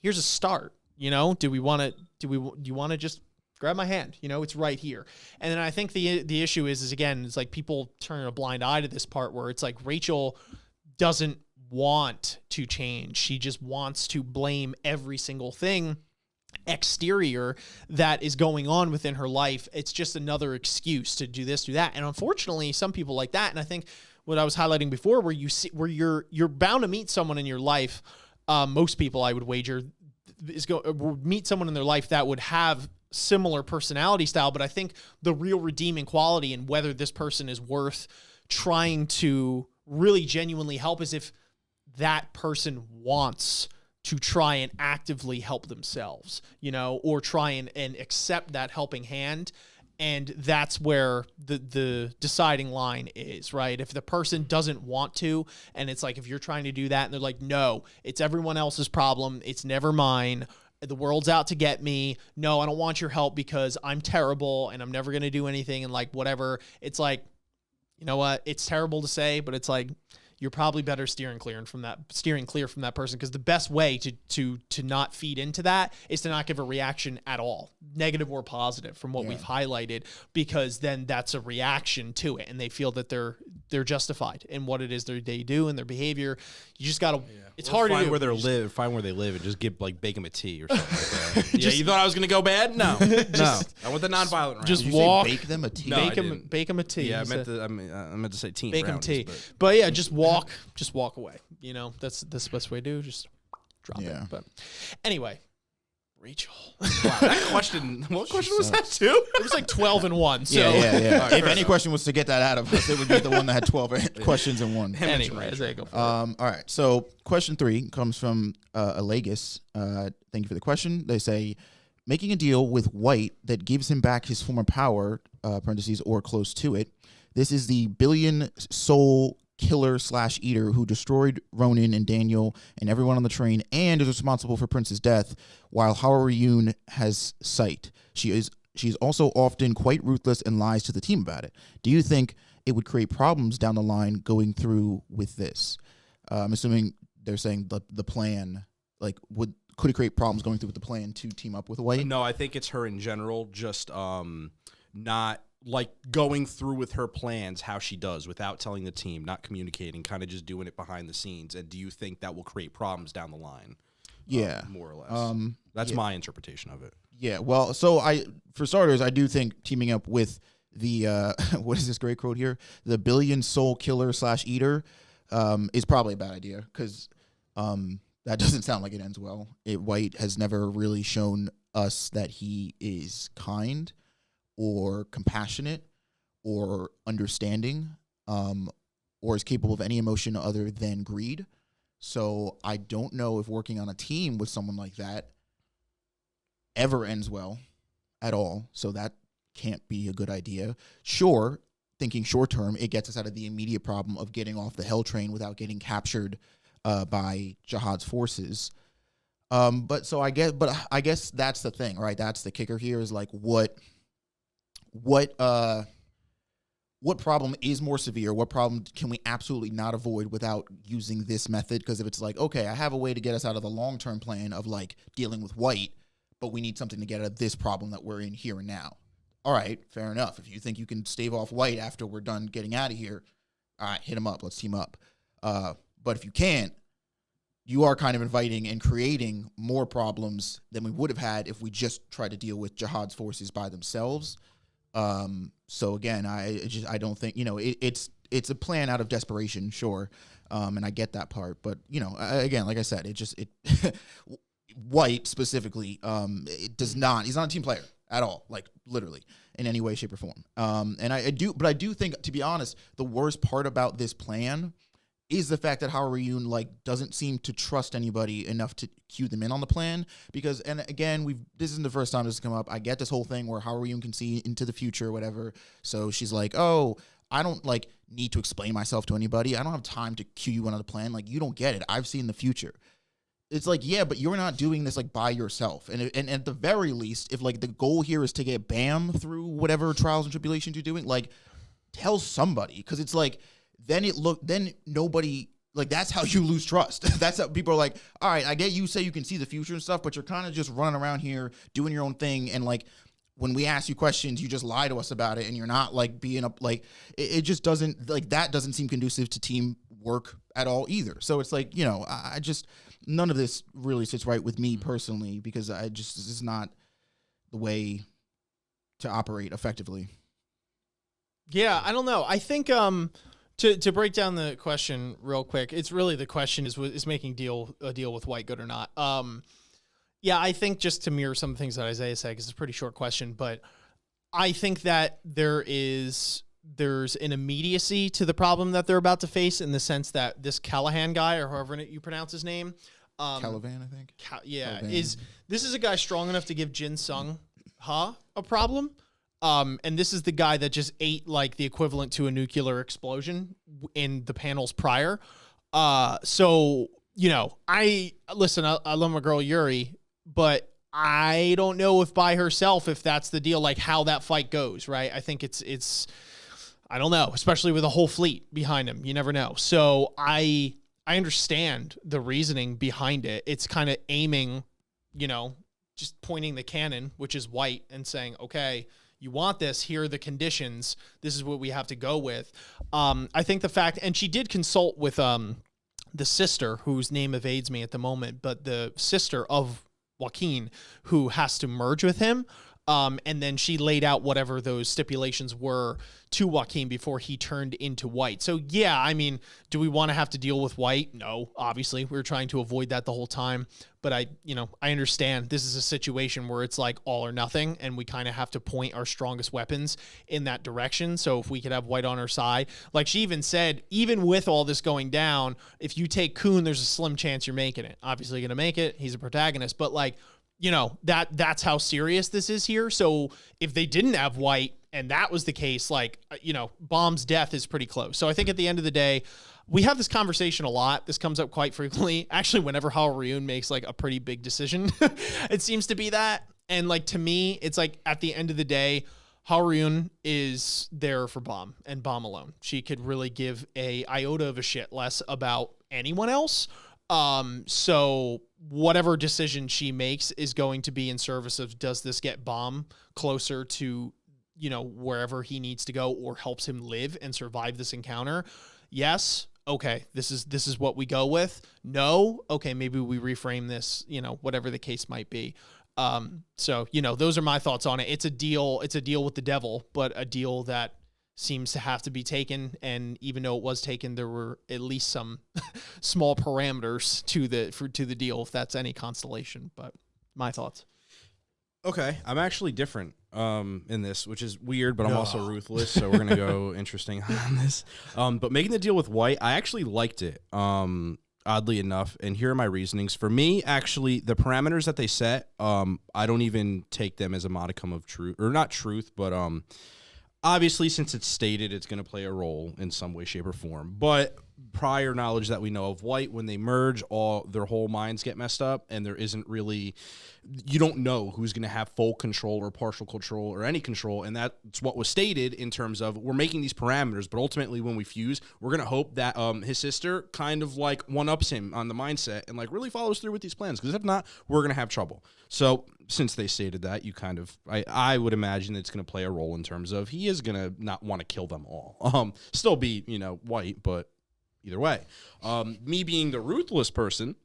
here's a start. You know, do you want to just grab my hand, it's right here. And then I think the issue is again, it's like people turn a blind eye to this part where it's like Rachel doesn't want to change. She just wants to blame every single thing exterior that is going on within her life. It's just another excuse to do this, do that. And unfortunately, some people like that. And I think what I was highlighting before, where you're bound to meet someone in your life. Most people, I would wager, would meet someone in their life that would have similar personality style. But I think the real redeeming quality and whether this person is worth trying to really genuinely help is if that person wants to try and actively help themselves, or try and accept that helping hand. And that's where the deciding line is, right? If the person doesn't want to, and it's like, if you're trying to do that and they're like, no, it's everyone else's problem, it's never mine, the world's out to get me, no, I don't want your help because I'm terrible and I'm never going to do anything and like whatever. It's like, you know what? It's terrible to say, but it's like, you're probably better steering clear from that person, because the best way to not feed into that is to not give a reaction at all, negative or positive, from what we've highlighted, because then that's a reaction to it and they feel that they're justified in what it is they do and their behavior. You just gotta it's hard to find do. where they live and just bake them a tea or something like that. You thought I was gonna go bad? No. No. I went the nonviolent route. Just Did you walk, say bake them a tea. No, bake them a tea. Yeah, I meant to say tea. Bake them tea. But yeah, just walk away. That's the best way to do. Just drop it. But anyway, Rachel. Wow, that question. What question was that too? It was like 12 in one. So Yeah. Right, if any question was to get that out of us, it would be the one that had 12 questions in one. Anyway, as I go for it. All right. So question 3 comes from Alagus. Thank you for the question. They say, making a deal with White that gives him back his former power, parentheses, or close to it. This is the billion soul killer / eater who destroyed Ronan and Daniel and everyone on the train and is responsible for Prince's death, while Haoryun has sight. She's also often quite ruthless and lies to the team about it. Do you think it would create problems down the line going through with this? I'm assuming they're saying the plan, like, could it create problems going through with the plan to team up with White? No, I think it's her in general, just not like going through with her plans how she does without telling the team, not communicating, kind of just doing it behind the scenes. And do you think that will create problems down the line? Yeah. More or less. That's my interpretation of it. Yeah, well, so for starters, I do think teaming up with the, what is this great quote here? The billion soul killer / eater is probably a bad idea, because that doesn't sound like it ends well. White has never really shown us that he is kind or compassionate or understanding or is capable of any emotion other than greed. So I don't know if working on a team with someone like that ever ends well at all. So that can't be a good idea. Sure, thinking short term, it gets us out of the immediate problem of getting off the hell train without getting captured by Jahad's forces. But I guess that's the thing, right? That's the kicker here, is like what problem is more severe? What problem can we absolutely not avoid without using this method? Because if it's like, okay, I have a way to get us out of the long-term plan of like dealing with White, but we need something to get out of this problem that we're in here and now. All right, fair enough. If you think you can stave off White after we're done getting out of here, all right, hit him up. Let's team up. But if you can't, you are kind of inviting and creating more problems than we would have had if we just tried to deal with Jahad's forces by themselves. So again, I don't think, it's a plan out of desperation, sure. And I get that part, but again, like I said, White specifically, he's not a team player at all, like literally in any way, shape or form. And I do think, to be honest, the worst part about this plan is the fact that Haoryun doesn't seem to trust anybody enough to cue them in on the plan, because, and again, this isn't the first time this has come up. I get this whole thing where Haoryun can see into the future or whatever. So she's like, oh, I don't need to explain myself to anybody. I don't have time to cue you in on the plan. You don't get it. I've seen the future. It's like, yeah, but you're not doing this by yourself. And at the very least, if the goal here is to get Bam through whatever trials and tribulations you're doing, tell somebody, because it's then nobody, that's how you lose trust. That's how people are like, all right, I get you say you can see the future and stuff, but you're kind of just running around here doing your own thing. And when we ask you questions, you just lie to us about it, and you're not like being up. Like it just doesn't like that doesn't seem conducive to teamwork at all either. So it's like, I just none of this really sits right with me personally, because this is not the way to operate effectively. Yeah, I don't know. I think to break down the question real quick, it's really the question is making a deal with White good or not. Yeah, I think just to mirror some things that Isaiah said, because it's a pretty short question, but I think that there's an immediacy to the problem that they're about to face, in the sense that this Kallavan guy, or however you pronounce his name, Kallavan, I think. Kallavan. This is a guy strong enough to give Jin Sung Ha a problem. And this is the guy that just ate like the equivalent to a nuclear explosion in the panels prior. So, I love my girl Yuri, but I don't know if by herself, if that's the deal, like how that fight goes, right? I think it's I don't know, especially with a whole fleet behind him. You never know. So I understand the reasoning behind it. It's kind of aiming, just pointing the cannon, which is White, and saying, okay, you want this, here are the conditions, this is what we have to go with. I think the fact, and she did consult with the sister, whose name evades me at the moment, but the sister of Joaquin, who has to merge with him. And then she laid out whatever those stipulations were to Joaquin before he turned into White. So yeah, I mean, do we want to have to deal with White? No, obviously we're trying to avoid that the whole time. But I understand this is a situation where it's like all or nothing, and we kind of have to point our strongest weapons in that direction. So if we could have White on our side, like she even said, even with all this going down, if you take Kun, there's a slim chance you're making it. Obviously going to make it. He's a protagonist, but like, that's how serious this is here. So if they didn't have White and that was the case, like, Bomb's death is pretty close. So I think at the end of the day, we have this conversation a lot. This comes up quite frequently. Actually, whenever Haoryun makes like a pretty big decision, it seems to be that. And like, to me, it's like at the end of the day, Haoryun is there for Bomb and Bomb alone. She could really give a iota of a shit less about anyone else. So whatever decision she makes is going to be in service of, does this get Bomb closer to, wherever he needs to go, or helps him live and survive this encounter? Yes. Okay. This is what we go with. No. Okay. Maybe we reframe this, whatever the case might be. So, those are my thoughts on it. It's a deal with the devil, but a deal that seems to have to be taken, and even though it was taken, there were at least some small parameters to the deal, if that's any consolation. But my thoughts. Okay, I'm actually different in this, which is weird, but I'm also ruthless, so we're gonna go interesting on this. But making the deal with White, I actually liked it. Oddly enough, and here are my reasonings. For me, actually, the parameters that they set, I don't even take them as a modicum of truth, or not truth, but obviously, since it's stated, it's going to play a role in some way, shape, or form. But prior knowledge that we know of White, when they merge, their whole minds get messed up, and there isn't really, you don't know who's going to have full control or partial control or any control, and that's what was stated in terms of, we're making these parameters, but ultimately when we fuse, we're going to hope that his sister kind of like one-ups him on the mindset and like really follows through with these plans, because if not, we're going to have trouble. So since they stated that, you kind of, I would imagine it's going to play a role in terms of he is going to not want to kill them all. Still be, White, but either way. Me being the ruthless person,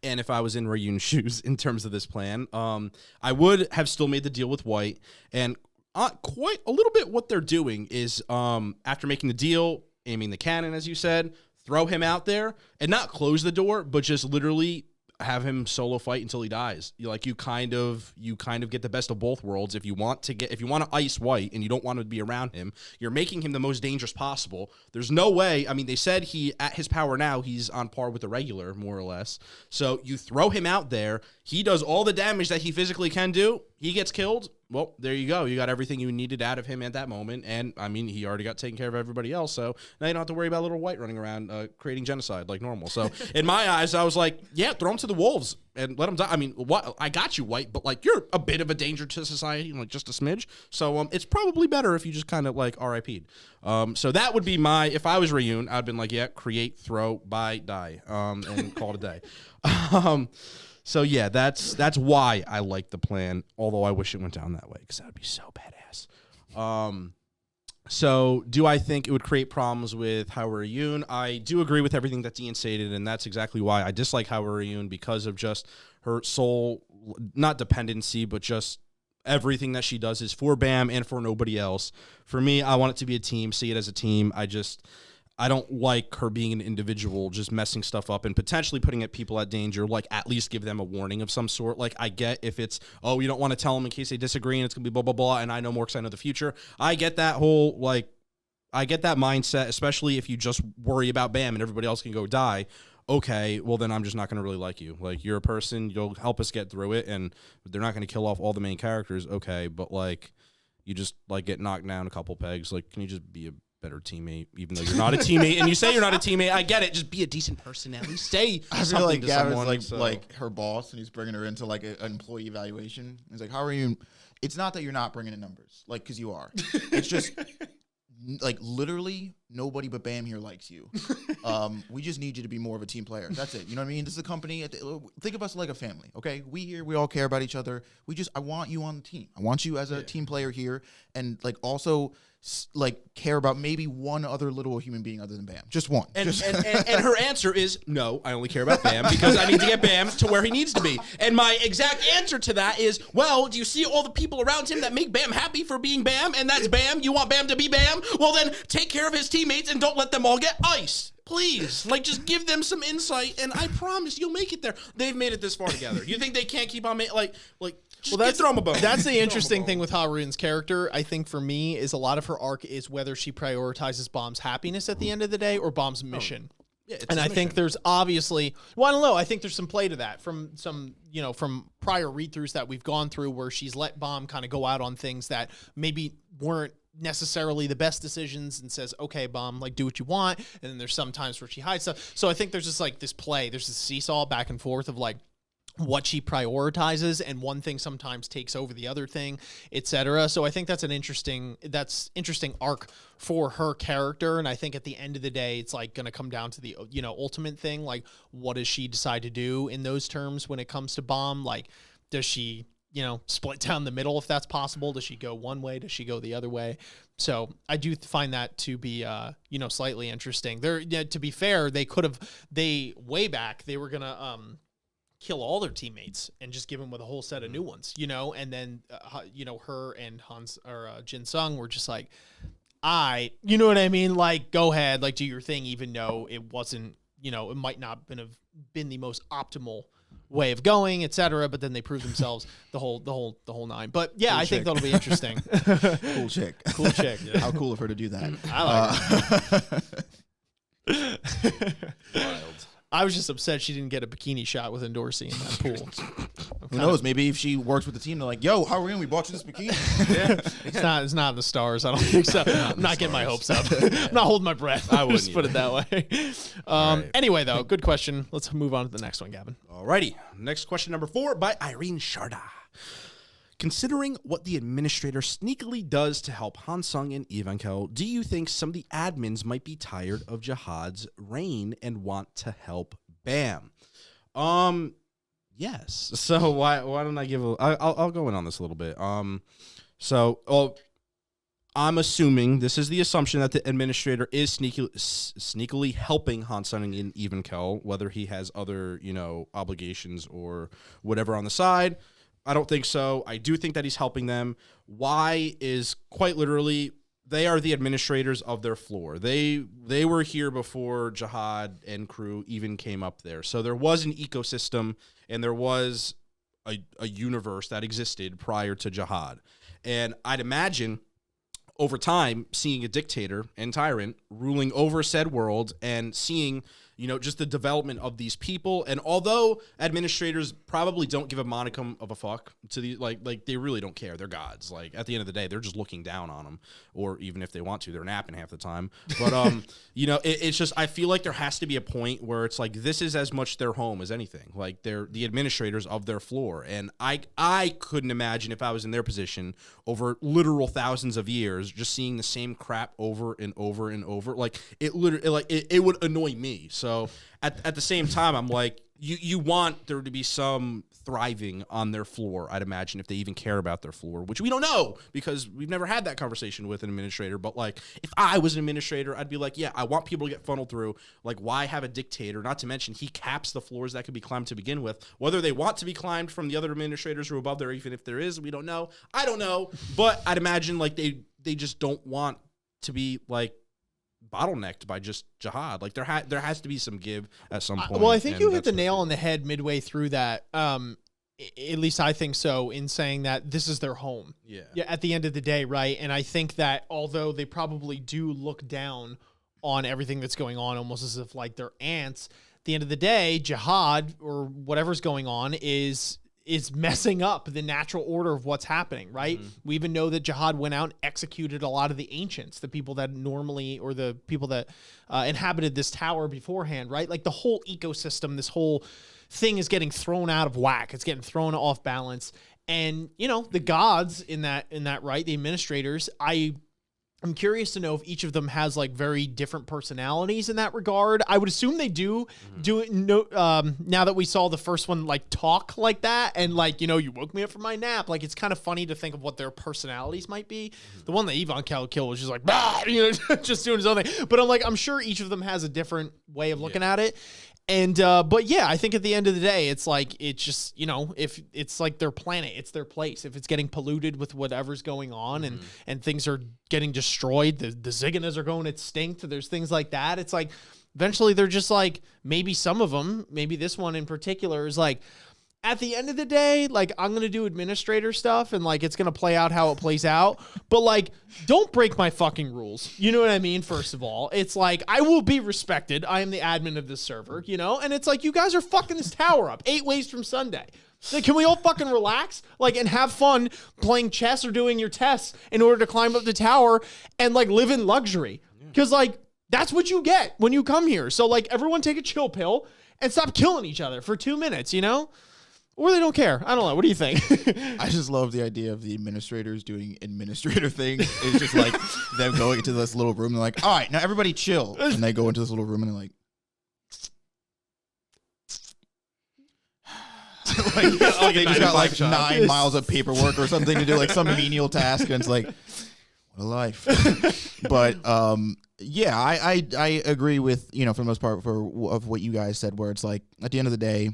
and if I was in Ryun's shoes in terms of this plan, I would have still made the deal with White. And quite a little bit what they're doing is, after making the deal, aiming the cannon, as you said, throw him out there and not close the door, but just literally have him solo fight until he dies. You kind of get the best of both worlds. If you want to ice White and you don't want to be around him, you're making him the most dangerous possible. There's no way. I mean, they said at his power now, he's on par with the regular, more or less. So you throw him out there. He does all the damage that he physically can do. He gets killed. Well, there you go. You got everything you needed out of him at that moment. And, I mean, he already got taken care of everybody else. So now you don't have to worry about little White running around creating genocide like normal. So in my eyes, I was like, yeah, throw him to the wolves and let him die. I mean, what? I got you, White, but, like, you're a bit of a danger to society, like just a smidge. So it's probably better if you just kind of, like, RIP'd. So that would be if I was Ryun, I'd been like, yeah, create, throw, buy, die, and call it a day. So yeah, that's why I like the plan. Although I wish it went down that way because that would be so badass. So do I think it would create problems with Howard Yoon? I do agree with everything that Ian stated, and that's exactly why I dislike Howard Yoon, because of just her sole, not dependency, but just everything that she does is for Bam and for nobody else. For me, I want it to be a team, see it as a team. I don't like her being an individual, just messing stuff up and potentially putting people at danger. Like, at least give them a warning of some sort. Like, I get if it's, oh, you don't want to tell them in case they disagree and it's going to be blah, blah, blah, and I know more because I know the future. I get that whole, like, I get that mindset, especially if you just worry about Bam and everybody else can go die. Okay, well, then I'm just not going to really like you. Like, you're a person, you'll help us get through it, and they're not going to kill off all the main characters. Okay, but, like, you just, like, get knocked down a couple pegs. Like, can you just be a better teammate, even though you're not a teammate, and you say you're not a teammate? I get it. Just be a decent person. At least say I feel something like to Gavin's someone. like her boss, and he's bringing her into like an employee evaluation. He's like, "How are you?" It's not that you're not bringing in numbers, like, because you are. It's just like literally nobody but Bam here likes you. We just need you to be more of a team player. That's it. You know what I mean? This is a company. Think of us like a family. Okay, we all care about each other. I want you on the team. I want you as a team player here, and like also like care about maybe one other little human being other than Bam. Just one. And her answer is, no, I only care about Bam because I need to get Bam to where he needs to be. And my exact answer to that is, well, do you see all the people around him that make Bam happy for being Bam? And that's Bam. You want Bam to be Bam? Well, then take care of his teammates and don't let them all get iced. Please, like, just give them some insight, and I promise you'll make it there. They've made it this far together. You think they can't keep on making, just throw them a bone. That's the interesting thing with Haruun's character, I think, for me, is a lot of her arc is whether she prioritizes Bomb's happiness at the end of the day or Bomb's mission. Yeah, it's and I think there's obviously, well, I don't know, I think there's some play to that from some, from prior read-througs that we've gone through where she's let Bomb kind of go out on things that maybe weren't necessarily the best decisions and says, okay, Bomb, like, do what you want. And then there's some times where she hides stuff. So I think there's just like this play, there's this seesaw back and forth of like what she prioritizes, and one thing sometimes takes over the other thing, etc. So I think that's interesting arc for her character. And I think at the end of the day, it's like going to come down to the, ultimate thing. Like, what does she decide to do in those terms when it comes to Bomb? Like, does she, split down the middle if that's possible? Does she go one way? Does she go the other way? So I do find that to be, slightly interesting. To be fair, way back, they were going to, kill all their teammates and just give them with a whole set of new ones, and then, her and Hans or Jin Sung were just like, you know what I mean? Like, go ahead, like, do your thing, even though it wasn't, it might not have been the most optimal way of going, etc. But then they proved themselves the whole nine. But yeah, I think that'll be interesting. Cool chick. Yeah. How cool of her to do that. I like her. wild. I was just upset she didn't get a bikini shot with Endorsi in that pool. Who knows? Maybe if she works with the team, they're like, "Yo, how are we? We bought you this bikini." It's not in the stars. I don't think so. I'm not getting my hopes up. I'm not holding my breath. I wouldn't just put it that way. Right. Anyway, though, good question. Let's move on to the next one, Gavin. Alrighty. Next question, number 4, by Irene Sharda. Considering what the administrator sneakily does to help Hansung and Evankhell, do you think some of the admins might be tired of Jahad's reign and want to help Bam? Yes. So why don't I give I'll go in on this a little bit. I'm assuming this is the assumption that the administrator is sneakily helping Hansung and Evankhell, whether he has other, obligations or whatever on the side. I don't think so. I do think that he's helping them. Why is quite literally they are the administrators of their floor. They were here before Jahad and crew even came up there. So there was an ecosystem and there was a universe that existed prior to Jahad. And I'd imagine over time seeing a dictator and tyrant ruling over said world and seeing just the development of these people. And although administrators probably don't give a modicum of a fuck to these, like they really don't care. They're gods. Like, at the end of the day, they're just looking down on them. Or even if they want to, they're napping half the time. But, it's just, I feel like there has to be a point where it's like, this is as much their home as anything. Like, they're the administrators of their floor. And I couldn't imagine if I was in their position over literal thousands of years, just seeing the same crap over and over and over. Like, it literally, it would annoy me. So So at the same time, I'm like, you want there to be some thriving on their floor, I'd imagine, if they even care about their floor, which we don't know because we've never had that conversation with an administrator. But like, if I was an administrator, I'd be like, yeah, I want people to get funneled through. Like, why have a dictator? Not to mention he caps the floors that could be climbed to begin with. Whether they want to be climbed from the other administrators who are above there, even if there is, we don't know. I don't know. But I'd imagine like they just don't want to be like bottlenecked by just Jahad. Like there has to be some give at some point. Well, I think you hit the nail on the head midway through that. At least I think so, in saying that this is their home. Yeah. At the end of the day, right? And I think that although they probably do look down on everything that's going on, almost as if like they're ants, at the end of the day, Jahad or whatever's going on is messing up the natural order of what's happening, right? Mm-hmm. We even know that Jahad went out and executed a lot of the ancients, the people that normally, or the people that inhabited this tower beforehand, right? Like the whole ecosystem, this whole thing is getting thrown out of whack. It's getting thrown off balance. And, you know, the gods in that, right, the administrators, I'm curious to know if each of them has like very different personalities in that regard. I would assume they do it. Now that we saw the first one like talk like that and like, you know, you woke me up from my nap. Like it's kind of funny to think of what their personalities might be. The one that Evankhell killed was just like, bah! You know, just doing his own thing. But I'm sure each of them has a different way of looking at it. And, but yeah, I think at the end of the day, it's like, it's just, you know, if it's like their planet, it's their place. If it's getting polluted with whatever's going on and things are getting destroyed, the Ziganas are going extinct, there's things like that. It's like, eventually they're just like, maybe some of them, maybe this one in particular is like, at the end of the day, like, I'm going to do administrator stuff and, like, it's going to play out how it plays out. But, like, don't break my fucking rules. You know what I mean? First of all, it's like, I will be respected. I am the admin of this server, you know? And it's like, you guys are fucking this tower up 8 ways from Sunday. Like, can we all fucking relax? Like, and have fun playing chess or doing your tests in order to climb up the tower and, like, live in luxury? Because, like, that's what you get when you come here. So, like, everyone take a chill pill and stop killing each other for 2 minutes, you know? Or they don't care. I don't know. What do you think? I just love the idea of the administrators doing administrator things. It's just like them going into this little room. They're like, all right, now everybody chill. And they go into this little room and they're like, they just got like 9 miles of paperwork or something to do, like some menial task. And it's like, what a life. But yeah, I agree with, you know, for the most part of what you guys said, where it's like, at the end of the day,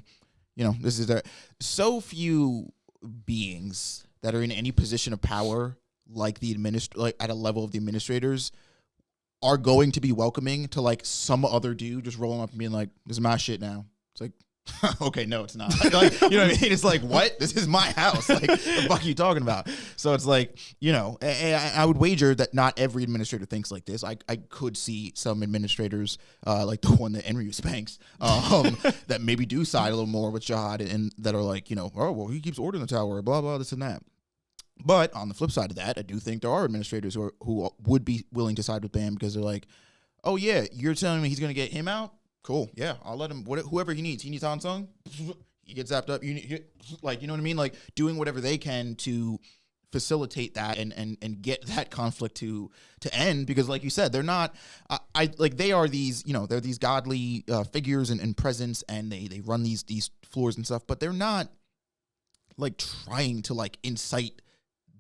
you know, this is so few beings that are in any position of power, like like at a level of the administrators, are going to be welcoming to like some other dude just rolling up and being like, "This is my shit now." It's like, okay, no, it's not. Like, you know what I mean? It's like, what? This is my house. Like, what the fuck are you talking about? So it's like, you know, I would wager that not every administrator thinks like this. I could see some administrators, like the one that Enryu spanks, that maybe do side a little more with Jahad and that are like, you know, oh, well, he keeps ordering the tower, blah, blah, this and that. But on the flip side of that, I do think there are administrators who would be willing to side with Bam because they're like, oh, yeah, you're telling me he's going to get him out? Cool. Yeah, I'll let him. Whoever he needs Hansung, he gets zapped up. Like, you know what I mean? Like doing whatever they can to facilitate that and get that conflict to end. Because, like you said, they're not. They are these. You know, they're these godly figures and presence, and they run these floors and stuff. But they're not like trying to like incite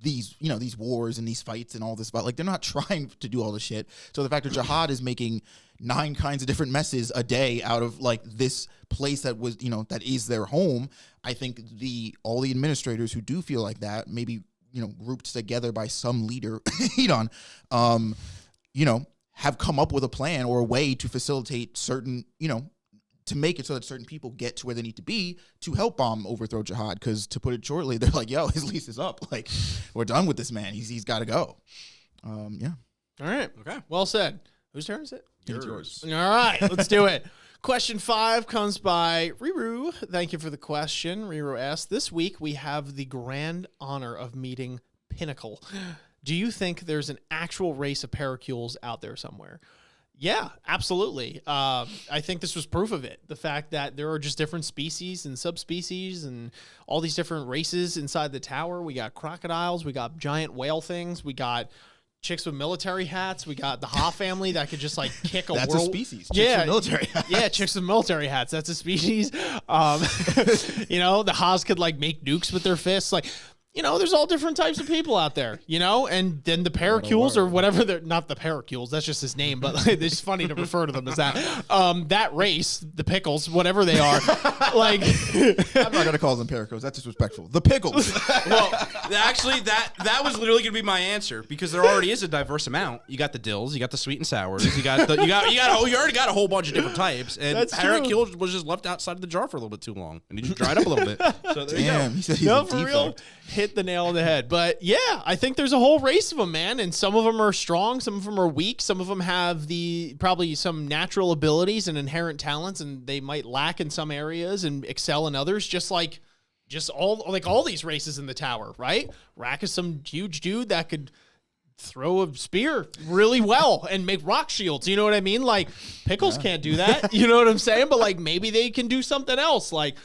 these, you know, these wars and these fights and all this, but like they're not trying to do all this shit. So the fact that Jahad is making 9 kinds of different messes a day out of like this place that was, you know, that is their home, I think all the administrators who do feel like that, maybe, you know, grouped together by some leader, you know, have come up with a plan or a way to facilitate certain, you know, to make it so that certain people get to where they need to be to help overthrow Jahad. Because to put it shortly, they're like, yo, his lease is up. Like, we're done with this man. He's got to go. Yeah. All right. Okay. Well said. Whose turn is it? Yours. All right. Let's do it. Question 5 comes by Riru. Thank you for the question. Riru asked, this week we have the grand honor of meeting Pinnacle. Do you think there's an actual race of paracules out there somewhere? Yeah, absolutely. I think this was proof of it. The fact that there are just different species and subspecies and all these different races inside the tower. We got crocodiles. We got giant whale things. We got chicks with military hats. We got the Ha family that could just like kick a That's world. a species. Chicks Yeah, with military hats. Yeah, chicks with military hats. That's a species. You know, the Haas could like make nukes with their fists. Like, you know, there's all different types of people out there, you know, and then the Paracules or whatever they're not the Paracules. That's just his name, but like, it's funny to refer to them as that. That race, the pickles, whatever they are, like I'm not gonna call them Paracules. That's disrespectful. The pickles. Well, actually, that was literally gonna be my answer because there already is a diverse amount. You got the dills, you got the sweet and sours, you already got a whole bunch of different types, and That's Paracules was just left outside of the jar for a little bit too long, and he just dried up a little bit. So there you Damn, go. he said he's no, a for real, defect. hit the nail on the head. But yeah, I think there's a whole race of them, man, and some of them are strong, some of them are weak, some of them have probably some natural abilities and inherent talents, and they might lack in some areas and excel in others. Just all these races in the tower, right? Rack is some huge dude that could throw a spear really well and make rock shields. You know what I mean? Like Pickles can't do that. You know what I'm saying? But like maybe they can do something else. Like,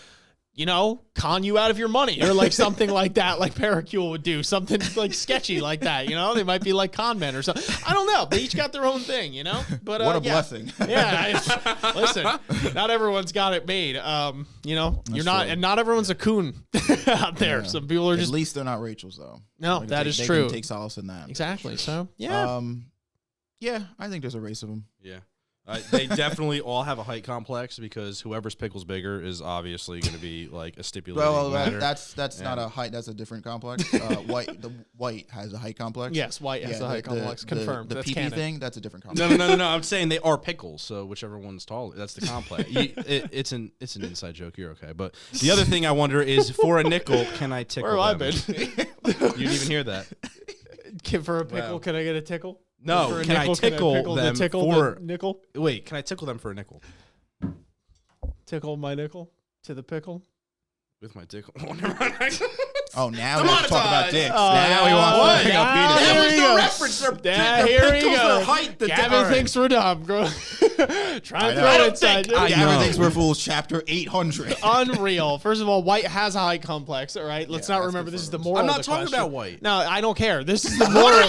you know, con you out of your money or like something like that, like Paracule would do something like sketchy like that. You know, they might be like con men or something. I don't know. They each got their own thing, you know, but What a yeah. blessing. Yeah. Listen, not everyone's got it made. You know, you're not, true. and not everyone's a coon out there. Yeah. Some people are At just least they're not Rachel's though. No, Like, that they- is they true. Can take solace in that. Exactly. So yeah. Yeah, I think there's a race of them. Yeah. They definitely all have a height complex because whoever's pickle's bigger is obviously going to be like a stipulating Well, matter. that's not a height. That's a different complex. White has a height complex. Yes, White has a height complex. Confirmed. The That's PP canon. thing, that's a different complex. No. I'm saying they are pickles, so whichever one's taller, that's the complex. It's an inside joke. You're okay. But the other thing I wonder is, for a nickel, can I tickle? Where have I them? been? You didn't even hear that. For a pickle, Wow. can I get a tickle? No, For a can I nickel, tickle pickle them the tickle for- the nickel? Wait, can I tickle them for a nickel Tickle my nickel to the pickle. with my dick? Oh, never mind. Oh, now we have to talk about Demonetized. dicks. Oh, now we want what? to bring up Yeah, penis. here There was we no go. reference. Yeah, They're here we pickles, go. their height, Gavin all right. thinks we're dumb. Try and I throw it don't inside. I Gavin know. thinks we're fools. Chapter 800. Unreal. First of all, White has a height complex. All right, let's Yeah, not that's remember this is the confirmed. moral. I'm of not the talking question. about White. No, I don't care. This is the moral.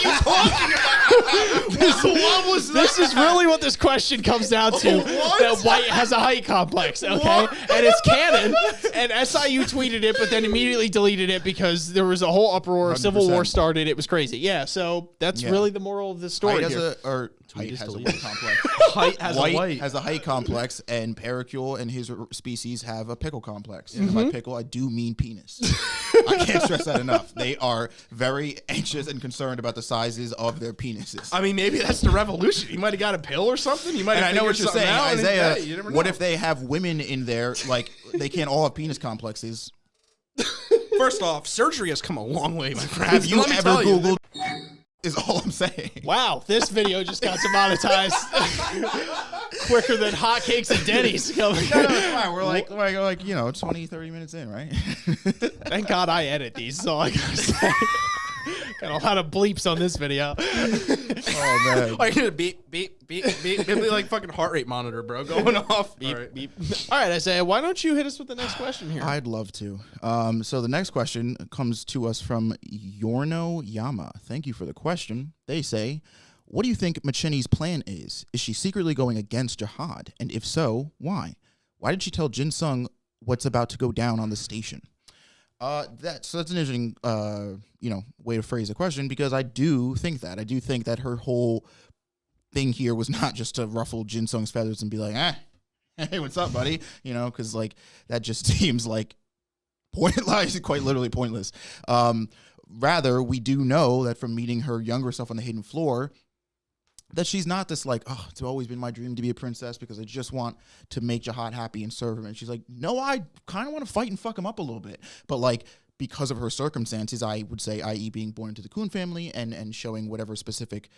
What was This is really what this question comes down to. What? That White has a height complex, okay? What? And it's canon. And SIU tweeted it, but then immediately deleted it because there was a whole uproar. A civil 100%. war started. It was crazy. Yeah, so that's Yeah. really the moral of this story Height here. Height is has a deleted. weight complex. Height has White a white. has a height complex, and Paracule and his species have a pickle complex. And by pickle, I do mean penis. I can't stress that enough. They are very anxious and concerned about the sizes of their penises. I mean, maybe that's the revolution. He might have got a pill or something. He might And have I know what figured you're saying, something out, and Isaiah. hey, you never What know. if they have women in there? Like, they can't all have penis complexes. First off, surgery has come a long way, my friend. Have you Let me ever tell you. Googled? Is all I'm saying. Wow, this video just got demonetized quicker than hotcakes at Denny's. No, it's fine. We're like 20, 30 minutes in, right? Thank God I edit these. That's all I gotta say. Got a lot of bleeps on this video. Oh man. Like beep, beep, beep, beep. It'd be like fucking heart rate monitor, bro, going off. Beep, All right. beep. All right, Isaiah, why don't you hit us with the next question here? I'd love to. So the next question comes to us from Yorno Yama. Thank you for the question. They say, what do you think Maschenny's plan is? Is she secretly going against Jahad? And if so, why? Why did she tell Jin Sung what's about to go down on the station? That's an interesting, way to phrase the question, because I do think that her whole thing here was not just to ruffle Jin Sung's feathers and be like, hey, what's up, buddy? Because like that just seems like pointless, quite literally pointless. Rather, we do know that from meeting her younger self on the hidden floor, that she's not this like, oh, it's always been my dream to be a princess because I just want to make Jahad happy and serve him. And she's like, no, I kind of want to fight and fuck him up a little bit. But like, because of her circumstances, I would say, i.e. being born into the Kun family and showing whatever specific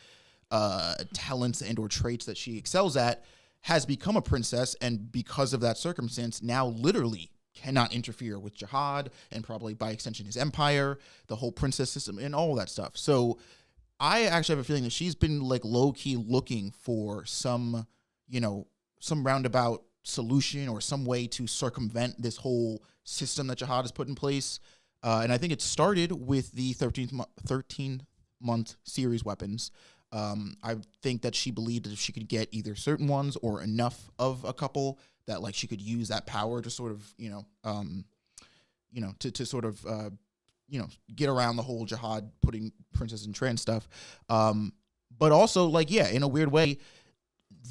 talents and or traits that she excels at, has become a princess. And because of that circumstance, now literally cannot interfere with Jahad and probably by extension his empire, the whole princess system and all that stuff. So I actually have a feeling that she's been like low key looking for some roundabout solution or some way to circumvent this whole system that Jahad has put in place. And I think it started with the 13th 12-month series weapons. I think that she believed that if she could get either certain ones or enough of a couple, that like she could use that power to sort of, to sort of, get around the whole Jahad putting Princess in trance stuff. But also, like, yeah, in a weird way,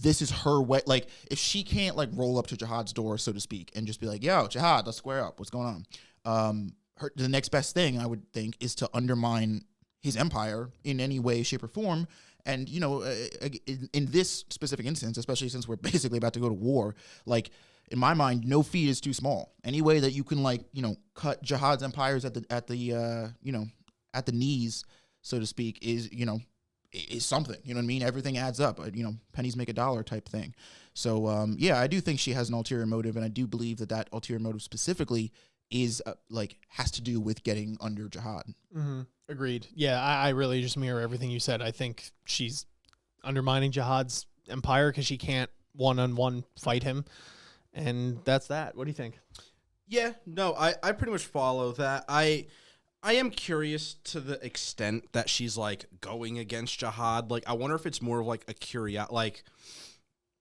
this is her way. Like, if she can't like roll up to Jahad's door, so to speak, and just be like, "Yo, Jahad, let's square up. What's going on?" The next best thing I would think is to undermine his empire in any way, shape, or form. And in this specific instance, especially since we're basically about to go to war, like in my mind, no feat is too small. Any way that you can cut Jahad's empires at the knees, so to speak, is something. You know what I mean? Everything adds up. Pennies make a dollar type thing. So I do think she has an ulterior motive, and I do believe that ulterior motive specifically is has to do with getting under Jahad. Mm-hmm. Agreed. Yeah, I really just mirror everything you said. I think she's undermining Jahad's empire because she can't one-on-one fight him, and that's that. What do you think? Yeah, no, I pretty much follow that. I am curious to the extent that she's like going against Jahad. Like, I wonder if it's more of like a curiosity, like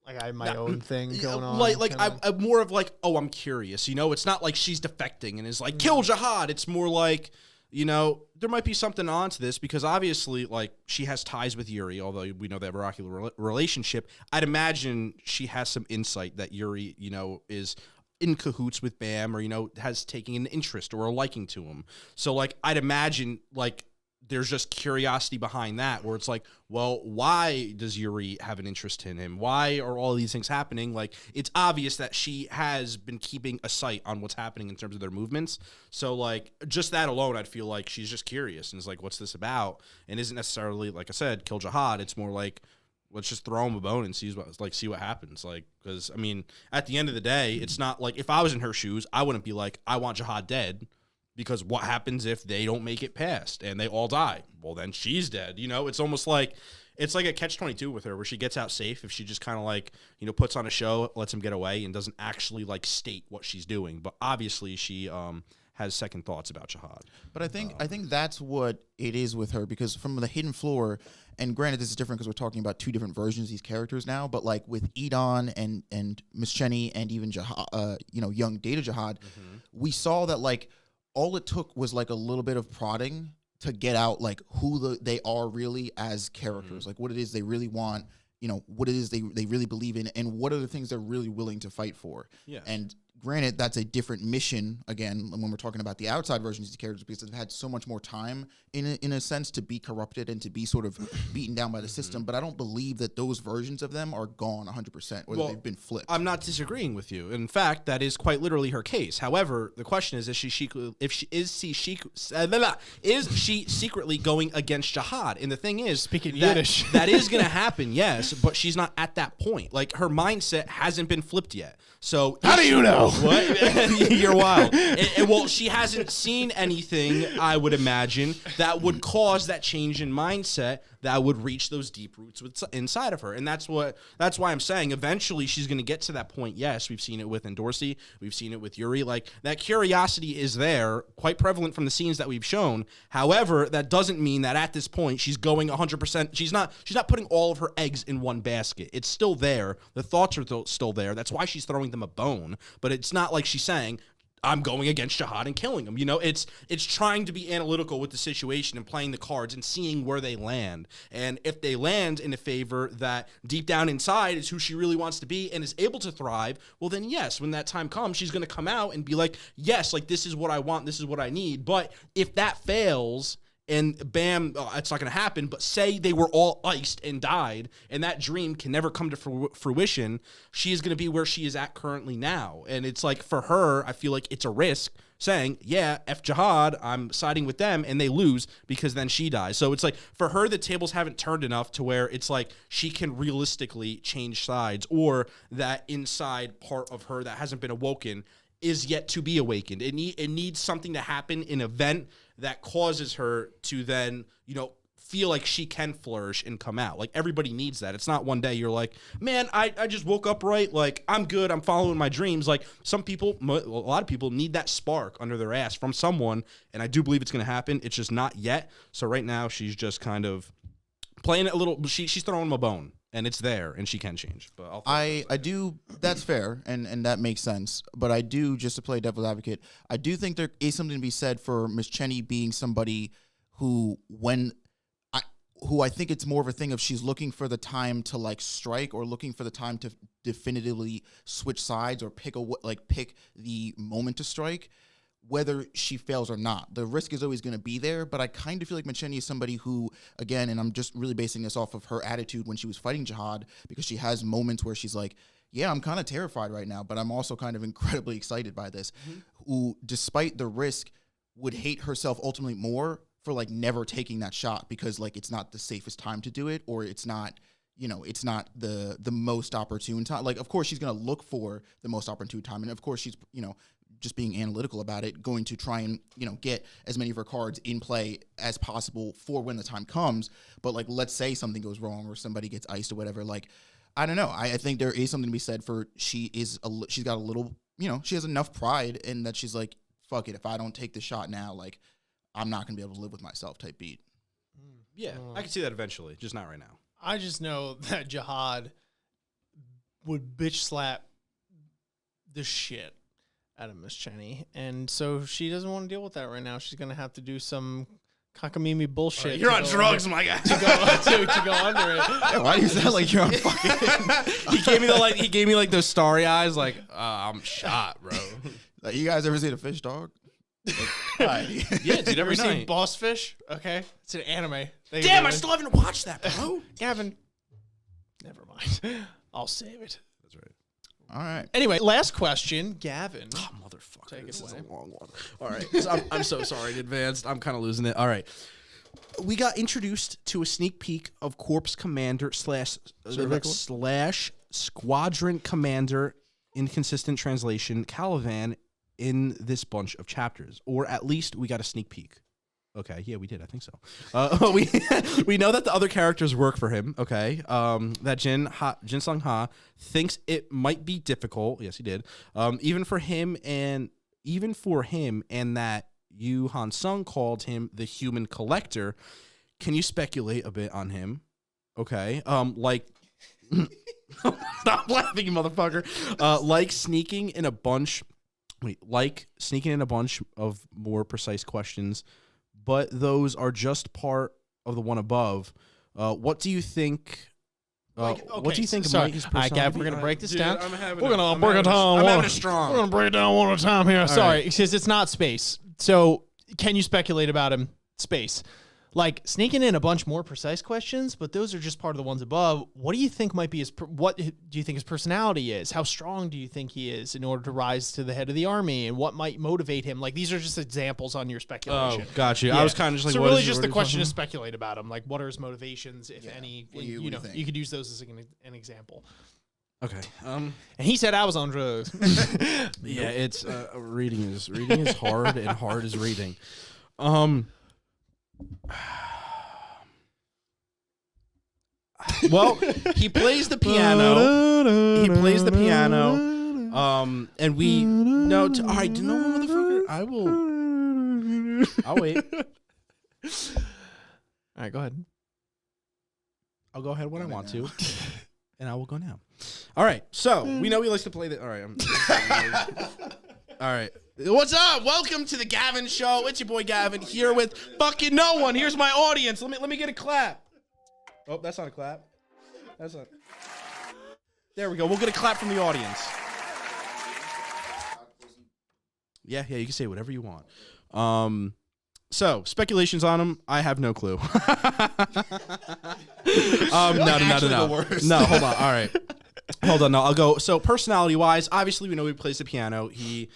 I have my own thing going on. I'm more of like, oh, I'm curious. It's not like she's defecting and is like, kill Jahad. It's more like, there might be something onto this because obviously, like, she has ties with Yuri, although we know they have a rocky relationship. I'd imagine she has some insight that Yuri, is in cahoots with Bam or, has taken an interest or a liking to him. So, like, I'd imagine, like, there's just curiosity behind that where it's like, well, why does Yuri have an interest in him? Why are all these things happening? Like, it's obvious that she has been keeping a sight on what's happening in terms of their movements. So, like, just that alone, I'd feel like she's just curious and is like, what's this about? And isn't necessarily, like I said, kill Jahad. It's more like, let's just throw him a bone and see what happens. Like, because, I mean, at the end of the day, it's not like if I was in her shoes, I wouldn't be like, I want Jahad dead. Because what happens if they don't make it past and they all die? Well, then she's dead. It's almost like it's like a catch-22 with her where she gets out safe if she just kind of like, puts on a show, lets him get away and doesn't actually like state what she's doing. But obviously she has second thoughts about Jahad. But I think that's what it is with her because from the hidden floor, and granted this is different because we're talking about two different versions of these characters now, but like with Edon and Maschenny and even Jahad, young Data Jahad, we saw that like all it took was like a little bit of prodding to get out like who they are really as characters, like what it is they really want, what it is they really believe in, and what are the things they're really willing to fight for. Yeah. And granted, that's a different mission, again, when we're talking about the outside versions of these characters, because they've had so much more time, in a sense, to be corrupted and to be sort of beaten down by the system. But I don't believe that those versions of them are gone 100%, or that they've been flipped. I'm not disagreeing with you. In fact, that is quite literally her case. However, the question is she secretly going against Jahad? And the thing is, speaking Yiddish, that is going to happen, yes, but she's not at that point. Like, her mindset hasn't been flipped yet. So how do you know? What? You're wild. Well, she hasn't seen anything, I would imagine, that would cause that change in mindset that would reach those deep roots inside of her. And that's why I'm saying eventually she's going to get to that point. Yes, we've seen it with Dorsey. We've seen it with Yuri. Like, that curiosity is there, quite prevalent from the scenes that we've shown. However, that doesn't mean that at this point she's going 100%. She's not putting all of her eggs in one basket. It's still there. The thoughts are still there. That's why she's throwing them a bone. But it's not like she's saying, I'm going against Jahad and killing him. It's trying to be analytical with the situation and playing the cards and seeing where they land. And if they land in a favor that deep down inside is who she really wants to be and is able to thrive, well then yes, when that time comes, she's going to come out and be like, yes, like this is what I want, this is what I need. But if that fails, and bam, it's not going to happen, but say they were all iced and died, and that dream can never come to fruition, she is going to be where she is at currently now. And it's like, for her, I feel like it's a risk saying, yeah, F Jahad, I'm siding with them, and they lose because then she dies. So it's like, for her, the tables haven't turned enough to where it's like she can realistically change sides, or that inside part of her that hasn't been awoken is yet to be awakened. It needs something to happen, an event that causes her to then, feel like she can flourish and come out. Like, everybody needs that. It's not one day you're like, man, I just woke up right. Like, I'm good. I'm following my dreams. Like, some people, a lot of people need that spark under their ass from someone, and I do believe it's going to happen. It's just not yet. So right now, she's just kind of playing it a little. She's throwing him a bone, and it's there, and she can change. But I do. That's fair, and that makes sense. But I do, just to play devil's advocate, I do think there is something to be said for Maschenny being somebody who I think it's more of a thing of she's looking for the time to like strike, or looking for the time to definitively switch sides, or pick the moment to strike, whether she fails or not. The risk is always going to be there, but I kind of feel like Maschenny is somebody who, again, and I'm just really basing this off of her attitude when she was fighting Jahad, because she has moments where she's like, yeah, I'm kind of terrified right now, but I'm also kind of incredibly excited by this, who, despite the risk, would hate herself ultimately more for like never taking that shot, because like it's not the safest time to do it, or it's not, it's not the most opportune time. Like, of course she's going to look for the most opportune time, and of course she's, just being analytical about it, going to try and, get as many of her cards in play as possible for when the time comes. But like, let's say something goes wrong or somebody gets iced or whatever. Like, I don't know. I think there is something to be said for she's got a little, she has enough pride in that she's like, fuck it. If I don't take the shot now, like, I'm not going to be able to live with myself type beat. yeah, I can see that eventually, just not right now. I just know that Jahad would bitch slap the shit out of Maschenny, and so she doesn't want to deal with that right now. She's gonna have to do some cockamamie bullshit. You're on drugs, my guy. To go under it. Yeah, why do you sound like you're on fucking? He gave me those starry eyes, like, I'm shot, bro. Like, you guys ever seen a fish dog? Like, Yeah, dude, Ever every seen night. Boss Fish? Okay, it's an anime. Damn, I still haven't watched that, bro. Gavin. Never mind. I'll save it. That's right. all right. Anyway, last question, Gavin. Oh, motherfucker. Take it This is away. a long one. All right. So I'm so sorry in advance. I'm kind of losing it. All right. We got introduced to a sneak peek of Corpse Commander slash Squadron Commander, inconsistent translation, Kallavan, in this bunch of chapters. Or at least we got a sneak peek. Okay, yeah, we did. I think so. We know that the other characters work for him. Okay, that Jin Sung Ha thinks it might be difficult. Yes, he did. Even for him, and that Yu Han Sung called him the human collector. Can you speculate a bit on him? Okay, stop laughing, you motherfucker. Like sneaking in a bunch of more precise questions. But those are just part of the one above. What do you think? What do you think? Sorry, Mikey's all right, Gav, we're gonna break this down. I'm We're gonna break it down. I'm having a strong. We're gonna break it down one at a time here. Sorry, right. because it's not space. So, can you speculate about him? Space, like sneaking in a bunch more precise questions, but those are just part of the ones above. What do you think might be his? What do you think his personality is? How strong do you think he is in order to rise to the head of the army? And what might motivate him? Like, these are just examples on your speculation. Oh, got you. Yeah. I was kind of just like, so what really is just what the is- question is speculate about him. Like, what are his motivations, if any? What do you think? You could use those as an example. Okay. And he said I was on drugs. Yeah, it's reading is hard, and hard is reading. Well, he plays the piano. And we know. All right, no, motherfucker. I'll wait. All right, go ahead. I'll go ahead when I want to, and I will go now. All right, so we know he likes to play the. All right, all right. What's up? Welcome to the Gavin Show. It's your boy Gavin here with fucking no one. Here's my audience. Let me get a clap. Oh, that's not a clap. That's not. There we go. We'll get a clap from the audience. Yeah, you can say whatever you want. So speculations on him, I have no clue. No. No, hold on. All right. Hold on. No, I'll go. So personality-wise, obviously we know he plays the piano. He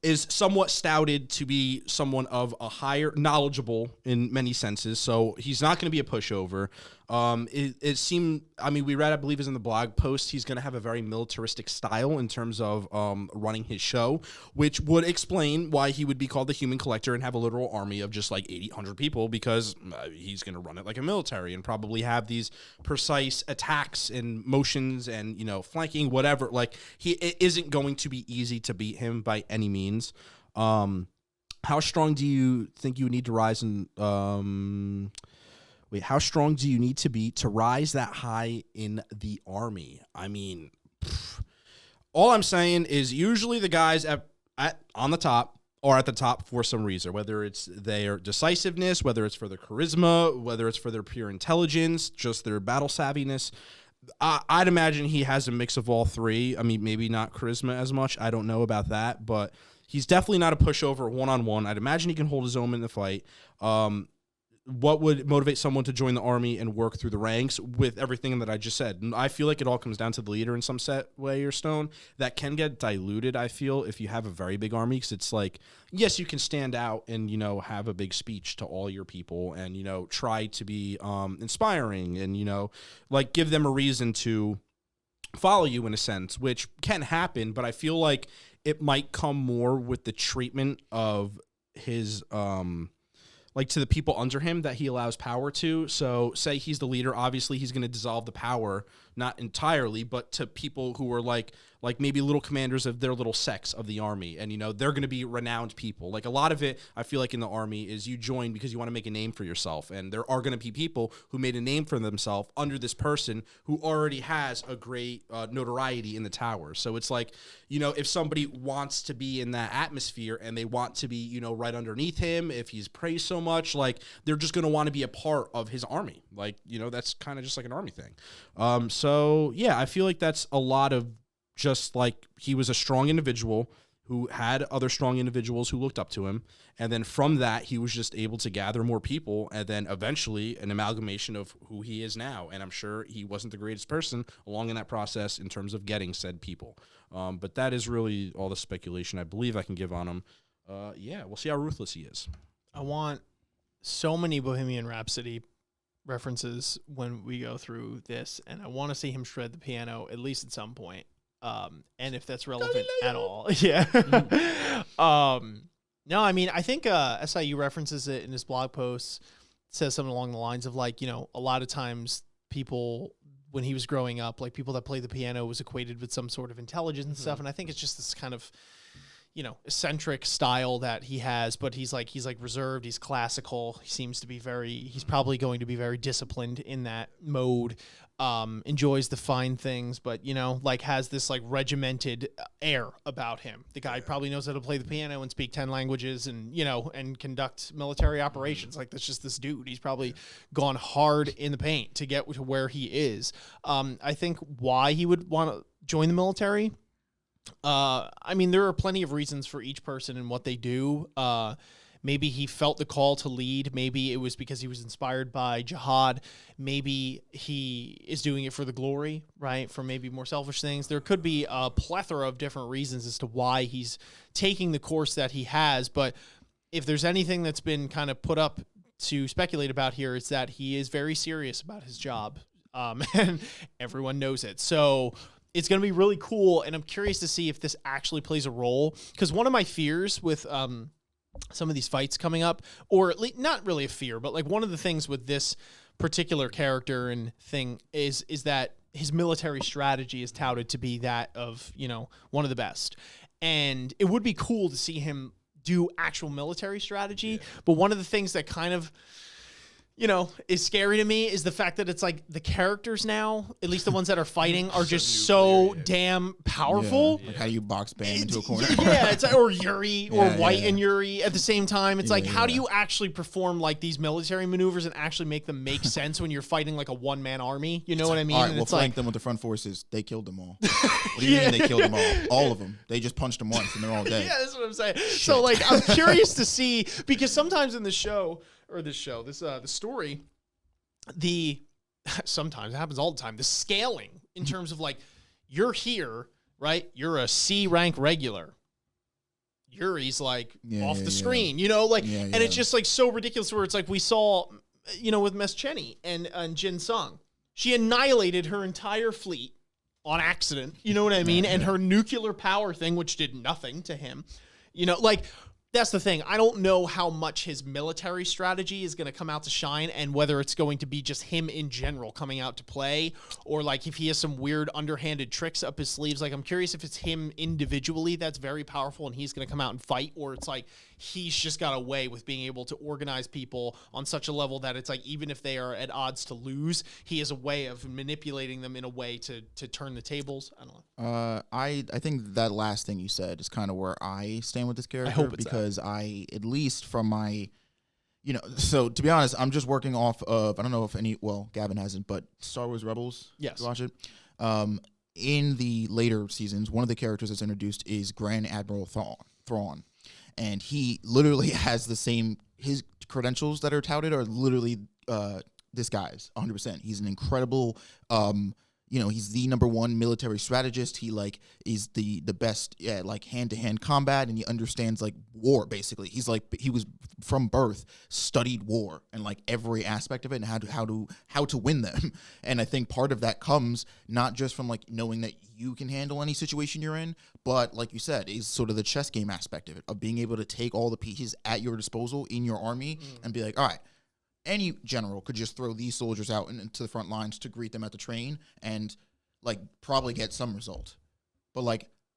is somewhat stouted to be someone of a higher, knowledgeable in many senses. So he's not going to be a pushover. It seemed, I mean, we read, I believe is in the blog post, he's going to have a very militaristic style in terms of running his show, which would explain why he would be called the Human Collector and have a literal army of just like 800 people, because he's going to run it like a military and probably have these precise attacks and motions and, you know, flanking, whatever. Like, it isn't going to be easy to beat him by any means. How strong do you think you need to rise in, how strong do you need to be to rise that high in the army? I mean, all I'm saying is usually the guys on the top are at the top for some reason, whether it's their decisiveness, whether it's for their charisma, whether it's for their pure intelligence, just their battle savviness. I'd imagine he has a mix of all three. I mean, maybe not charisma as much. I don't know about that, but he's definitely not a pushover one-on-one. I'd imagine he can hold his own in the fight. What would motivate someone to join the army and work through the ranks with everything that I just said? And I feel like it all comes down to the leader in some set way or stone. That can get diluted, I feel, if you have a very big army, because it's like, yes, you can stand out and, you know, have a big speech to all your people and, you know, try to be inspiring and, you know, like give them a reason to follow you in a sense, which can happen, but I feel like it might come more with the treatment of his like to the people under him that he allows power to. So say he's the leader, obviously he's going to dissolve the power, not entirely, but to people who are like maybe little commanders of their little sects of the army. And, you know, they're going to be renowned people. Like a lot of it, I feel like in the army is you join because you want to make a name for yourself. And there are going to be people who made a name for themselves under this person who already has a great notoriety in the tower. So it's like, you know, if somebody wants to be in that atmosphere and they want to be, you know, right underneath him, if he's praised so much, like they're just going to want to be a part of his army. Like, you know, that's kind of just like an army thing. So yeah, I feel like that's a lot of just like he was a strong individual who had other strong individuals who looked up to him. And then from that, he was just able to gather more people and then eventually an amalgamation of who he is now. And I'm sure he wasn't the greatest person along in that process in terms of getting said people. But that is really all the speculation I believe I can give on him. Yeah, we'll see how ruthless he is. I want so many Bohemian Rhapsody references when we go through this, and I want to see him shred the piano at least at some point. And if that's relevant at all. Yeah. No, I mean, I think SIU references it in his blog posts, says something along the lines of like, you know, a lot of times people, when he was growing up, like people that play the piano was equated with some sort of intelligence and stuff. And I think it's just this kind of, you know, eccentric style that he has, but he's like reserved, he's classical. He seems to be he's probably going to be very disciplined in that mode. Enjoys the fine things, but, you know, like has this like regimented air about him. The guy probably knows how to play the piano and speak 10 languages and, you know, and conduct military operations. Like that's just this dude. He's probably gone hard in the paint to get to where he is. I think why he would want to join the military, I mean, there are plenty of reasons for each person and what they do. Maybe he felt the call to lead. Maybe it was because he was inspired by Jahad. Maybe he is doing it for the glory, right? For maybe more selfish things. There could be a plethora of different reasons as to why he's taking the course that he has. But if there's anything that's been kind of put up to speculate about here, it's that he is very serious about his job. And everyone knows it. So it's going to be really cool. And I'm curious to see if this actually plays a role. Because one of my fears with some of these fights coming up, or at least not really a fear, but like one of the things with this particular character and thing is that his military strategy is touted to be that of, you know, one of the best. And it would be cool to see him do actual military strategy. Yeah. But one of the things that kind of, you know, is scary to me is the fact that it's like the characters now, at least the ones that are fighting, are just so damn powerful. Yeah. Like how do you box Bam into a corner? Yeah, it's or Yuri or White and Yuri at the same time. It's like, how do you actually perform like these military maneuvers and actually make them make sense when you're fighting like a one-man army? You know what I mean? All right, and well, flank them with the front forces. They killed them all. What do you mean they killed them all? All of them. They just punched them once and they're all dead. Yeah, that's what I'm saying. Shit. So like, I'm curious to see, because sometimes in the show, the story, sometimes it happens all the time, the scaling in terms of like, you're here, right? You're a C rank regular. Yuri's like off the screen, you know, like, and it's just like so ridiculous where it's like we saw with Maschenny and Jin Sung. She annihilated her entire fleet on accident. You know what I mean? And her nuclear power thing, which did nothing to him. That's the thing. I don't know how much his military strategy is going to come out to shine and whether it's going to be just him in general coming out to play or like if he has some weird underhanded tricks up his sleeves. Like, I'm curious if it's him individually that's very powerful and he's going to come out and fight, or it's like he's just got a way with being able to organize people on such a level that it's like even if they are at odds to lose, he has a way of manipulating them in a way to turn the tables. I don't know. I think that last thing you said is kind of where I stand with this character. I hope it's because at least from my, so to be honest, I'm just working off of, I don't know if Gavin hasn't, but Star Wars Rebels. Yes. You watch it. In the later seasons, one of the characters that's introduced is Grand Admiral Thrawn. And he literally has his credentials that are touted are literally this guy's 100%. He's an incredible, he's the #1 military strategist. He is the best at hand-to-hand combat, and he understands war basically. He was from birth studied war and every aspect of it and how to win them. And I think part of that comes not just from knowing that you can handle any situation you're in, but like you said, is sort of the chess game aspect of it, of being able to take all the pieces at your disposal in your army and be like, all right, any general could just throw these soldiers out into the front lines to greet them at the train and probably get some result. But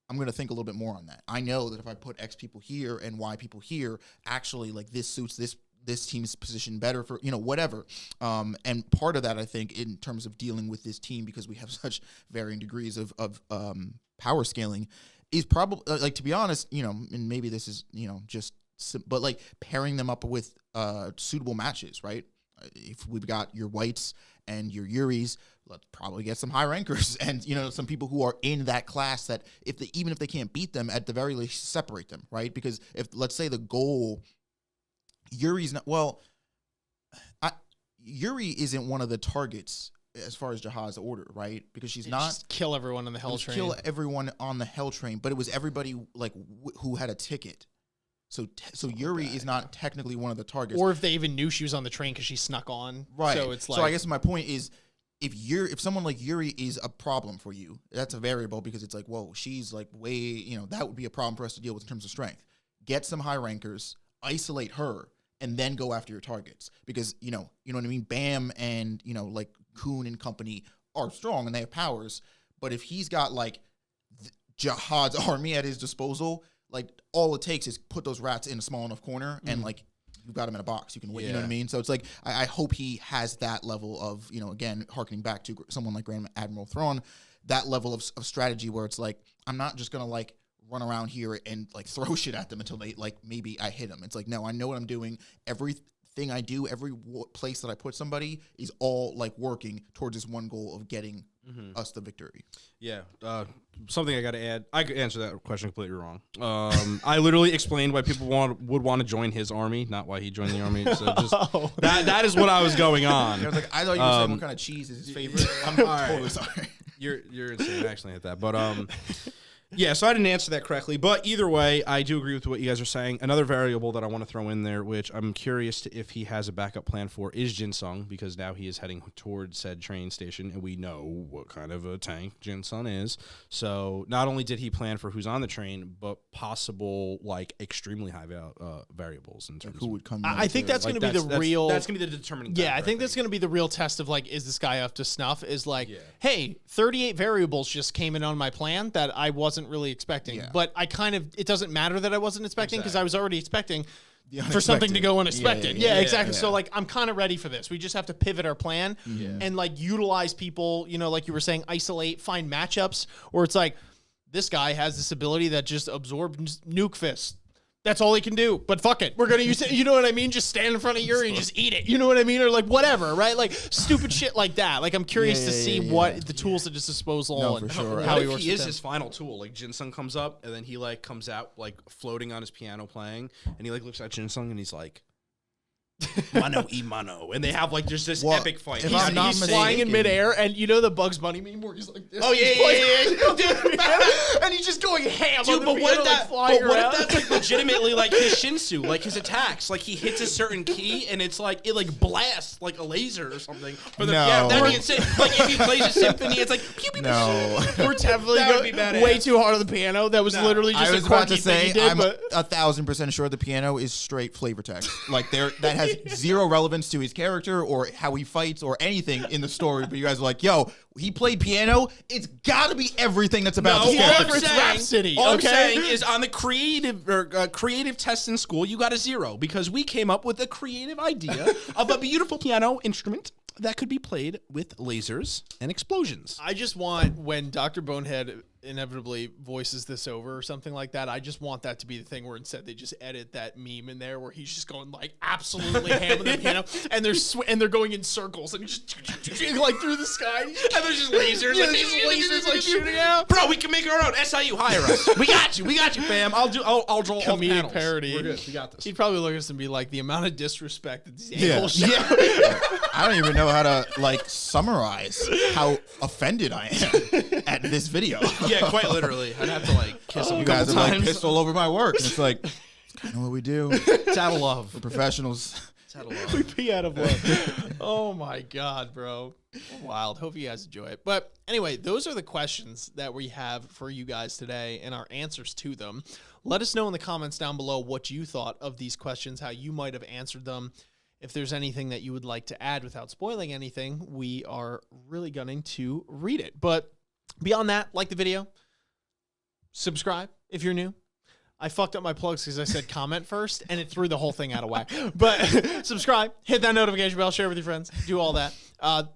I'm going to think a little bit more on that. I know that if I put X people here and Y people here, actually this suits this team's position better for, whatever. And part of that, I think, in terms of dealing with this team, because we have such varying degrees of power scaling, is probably, to be honest, and maybe this is, but pairing them up with suitable matches, right? If we've got your Whites and your Yuris, let's probably get some high rankers and some people who are in that class that even if they can't beat them, at the very least separate them, right? Because if, let's say, the goal, Yuri's not, Yuri isn't one of the targets as far as Jahad's order, right? Because she's not just kill everyone on the hell train. Kill everyone on the hell train, but it was everybody who had a ticket. So Yuri is not technically one of the targets. Or if they even knew she was on the train because she snuck on. Right. So it's So I guess my point is, if someone like Yuri is a problem for you, that's a variable, because it's whoa, she's way, that would be a problem for us to deal with in terms of strength. Get some high rankers, isolate her, and then go after your targets. Because, you know what I mean? Bam and, Kun and company are strong and they have powers. But if he's got Jahad's army at his disposal, all it takes is put those rats in a small enough corner and you've got them in a box. You can win. You know what I mean? So it's I hope he has that level of, again, harkening back to someone like Grand Admiral Thrawn, that level of strategy where it's I'm not just going to run around here and throw shit at them until they maybe I hit them. It's no, I know what I'm doing. Everything I do, every place that I put somebody is all working towards this one goal of getting us the victory. Yeah. Something I got to add. I could answer that question completely wrong. I literally explained why people would want to join his army, not why he joined the army. So just that is what I was going on. I was I thought you were saying what kind of cheese is his favorite. I'm totally sorry. You're insane. I actually hit that, but yeah, so I didn't answer that correctly, but either way, I do agree with what you guys are saying. Another variable that I want to throw in there, which I'm curious if he has a backup plan for, is Jin Sung, because now he is heading towards said train station, and we know what kind of a tank Jin Sung is. So not only did he plan for who's on the train, but possible extremely high variables in terms who would come. I think that's going to be the real. That's going to be the determining. Yeah, factor, I think that's going to be the real test of is this guy up to snuff? Is hey, 38 variables just came in on my plan that I wasn't really expecting, but it doesn't matter that I wasn't expecting because I was already expecting for something to go unexpected. Yeah, exactly. So I'm kind of ready for this. We just have to pivot our plan and utilize people, like you were saying, isolate, find matchups where it's this guy has this ability that just absorbs nuke fist. That's all he can do. But fuck it. We're going to use it. You know what I mean? Just stand in front of Yuri and just eat it. You know what I mean? Or whatever, right? Stupid shit like that. I'm curious to see what the tools at his disposal and sure. how he works. works. He is his final tool. Jin Sung comes up and then he comes out floating on his piano playing, and he looks at Jin Sung and he's like, mano y mano, and they have like just this Well, epic fight. if I'm not He's flying in mistaken- midair, and you know the Bugs Bunny meme where he's like this. Oh, yeah, He's playing- and he's just going ham on Dude, the but what piano, if like, that? flying But what around. if that's like legitimately like his Shinsu, like his attacks, like he hits a certain key and it's like it like blasts like a laser or something. For the No. piano. That'd be insane. Like if he plays a symphony, it's like pew, pew, pew. No. We're definitely That would be going badass. way too hard on the piano. That was literally just I was a about quirky to thing say, he did, I'm but 1,000% sure the piano is straight flavor text. Like that has zero relevance to his character or how he fights or anything in the story. But you guys are like, yo, he played piano. It's got to be everything that's about No, this all character. I'm It's saying, Rhapsody, all I'm okay? saying is on the creative test in school, you got a 0 because we came up with a creative idea of a beautiful piano instrument that could be played with lasers and explosions. I just want, when Dr. Bonehead inevitably voices this over or something like that, I just want that to be the thing where instead they just edit that meme in there where he's just going like absolutely ham on the piano, and they're going in circles and he's just like through the sky, and there's just lasers, Yeah, like, there's just just lasers like shooting out. Bro, we can make our own. SIU, hire us. We got you, fam. I'll draw all the Comedic panels. parody. We're good. We got this. He'd probably look at us and be like, the amount of disrespect that these Yeah. animals show. I don't even know how to like summarize how offended I am at this video. Yeah, quite literally. I'd have to like kiss him You a couple guys are like times. pissed all over my work. And it's like, it's kind of what we do. It's out of love. We're professionals. It's out of love. We pee out of love. Oh my God, bro. Wild. Hope you guys enjoy it. But anyway, those are the questions that we have for you guys today and our answers to them. Let us know in the comments down below what you thought of these questions, how you might have answered them. If there's anything that you would like to add without spoiling anything, we are really going to read it. But beyond that, like the video, subscribe if you're new. I fucked up my plugs because I said comment first, and it threw the whole thing out of whack. But subscribe, hit that notification bell, share with your friends, do all that.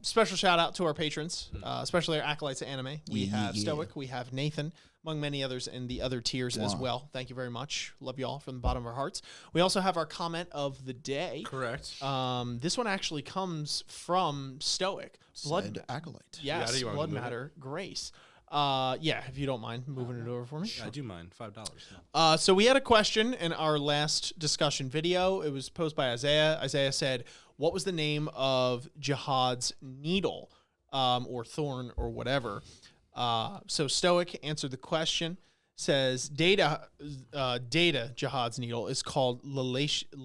Special shout out to our patrons, especially our acolytes of anime. We have Stoic, we have Nathan, among many others in the other tiers as well. Thank you very much. Love you all from the bottom of our hearts. We also have our comment of the day. Correct. This one actually comes from Stoic. Said acolyte. Yes, do you want me to Blood move it? Matter Grace. Yeah, if you don't mind moving it over for me. I do mind. $5. So we had a question in our last discussion video. It was posed by Isaiah. Isaiah said, what was the name of Jahad's needle or thorn or whatever? So Stoic answered the question, says Data Jahad's needle is called Calicus.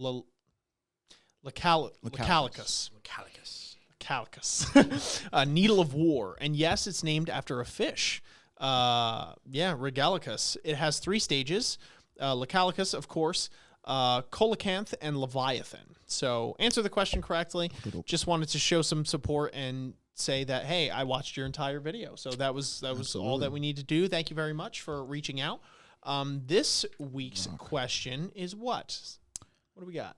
Needle of War. And yes, it's named after a fish. Regalicus. It has 3 stages. Lecalicus, of course, Coelacanth, and Leviathan. So answer the question correctly. Just wanted to show some support and say that, hey, I watched your entire video. So that was all that we need to do. Thank you very much for reaching out. This week's question is what? What do we got?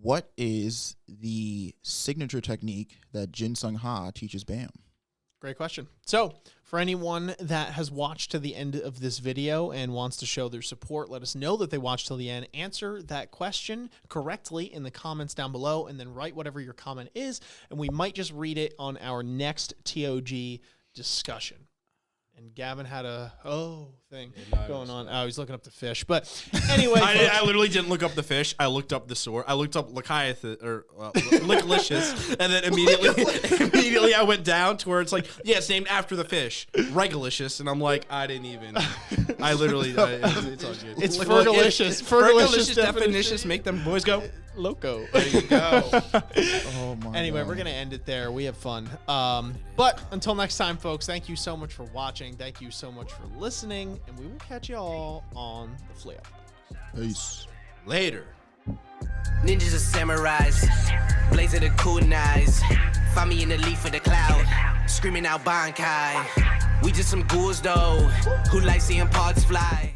What is the signature technique that Jin Sung Ha teaches Bam? Great question. So, for anyone that has watched to the end of this video and wants to show their support, let us know that they watched till the end. Answer that question correctly in the comments down below, and then write whatever your comment is, and we might just read it on our next TOG discussion. And Gavin had a thing going on. Oh, he's looking up the fish. But anyway, I literally didn't look up the fish. I looked up the sword. I looked up Leviathan or Lickalicious, and then immediately I went down to where it's like, yeah, it's named after the fish, Regalicious, and I'm like, I didn't even. I literally, it's all good. It's Fergalicious. Fergalicious definitions make them boys go loco. There you go. Oh my Anyway, God. we're going to end it there. We have fun. But until next time, folks, thank you so much for watching. Thank you so much for listening. And we will catch you all on the flip. Peace. Later. Ninjas are samurais, blazing the kunais. Find me in the leaf of the cloud, screaming out Bankai. We just some ghouls though, who like seeing parts fly.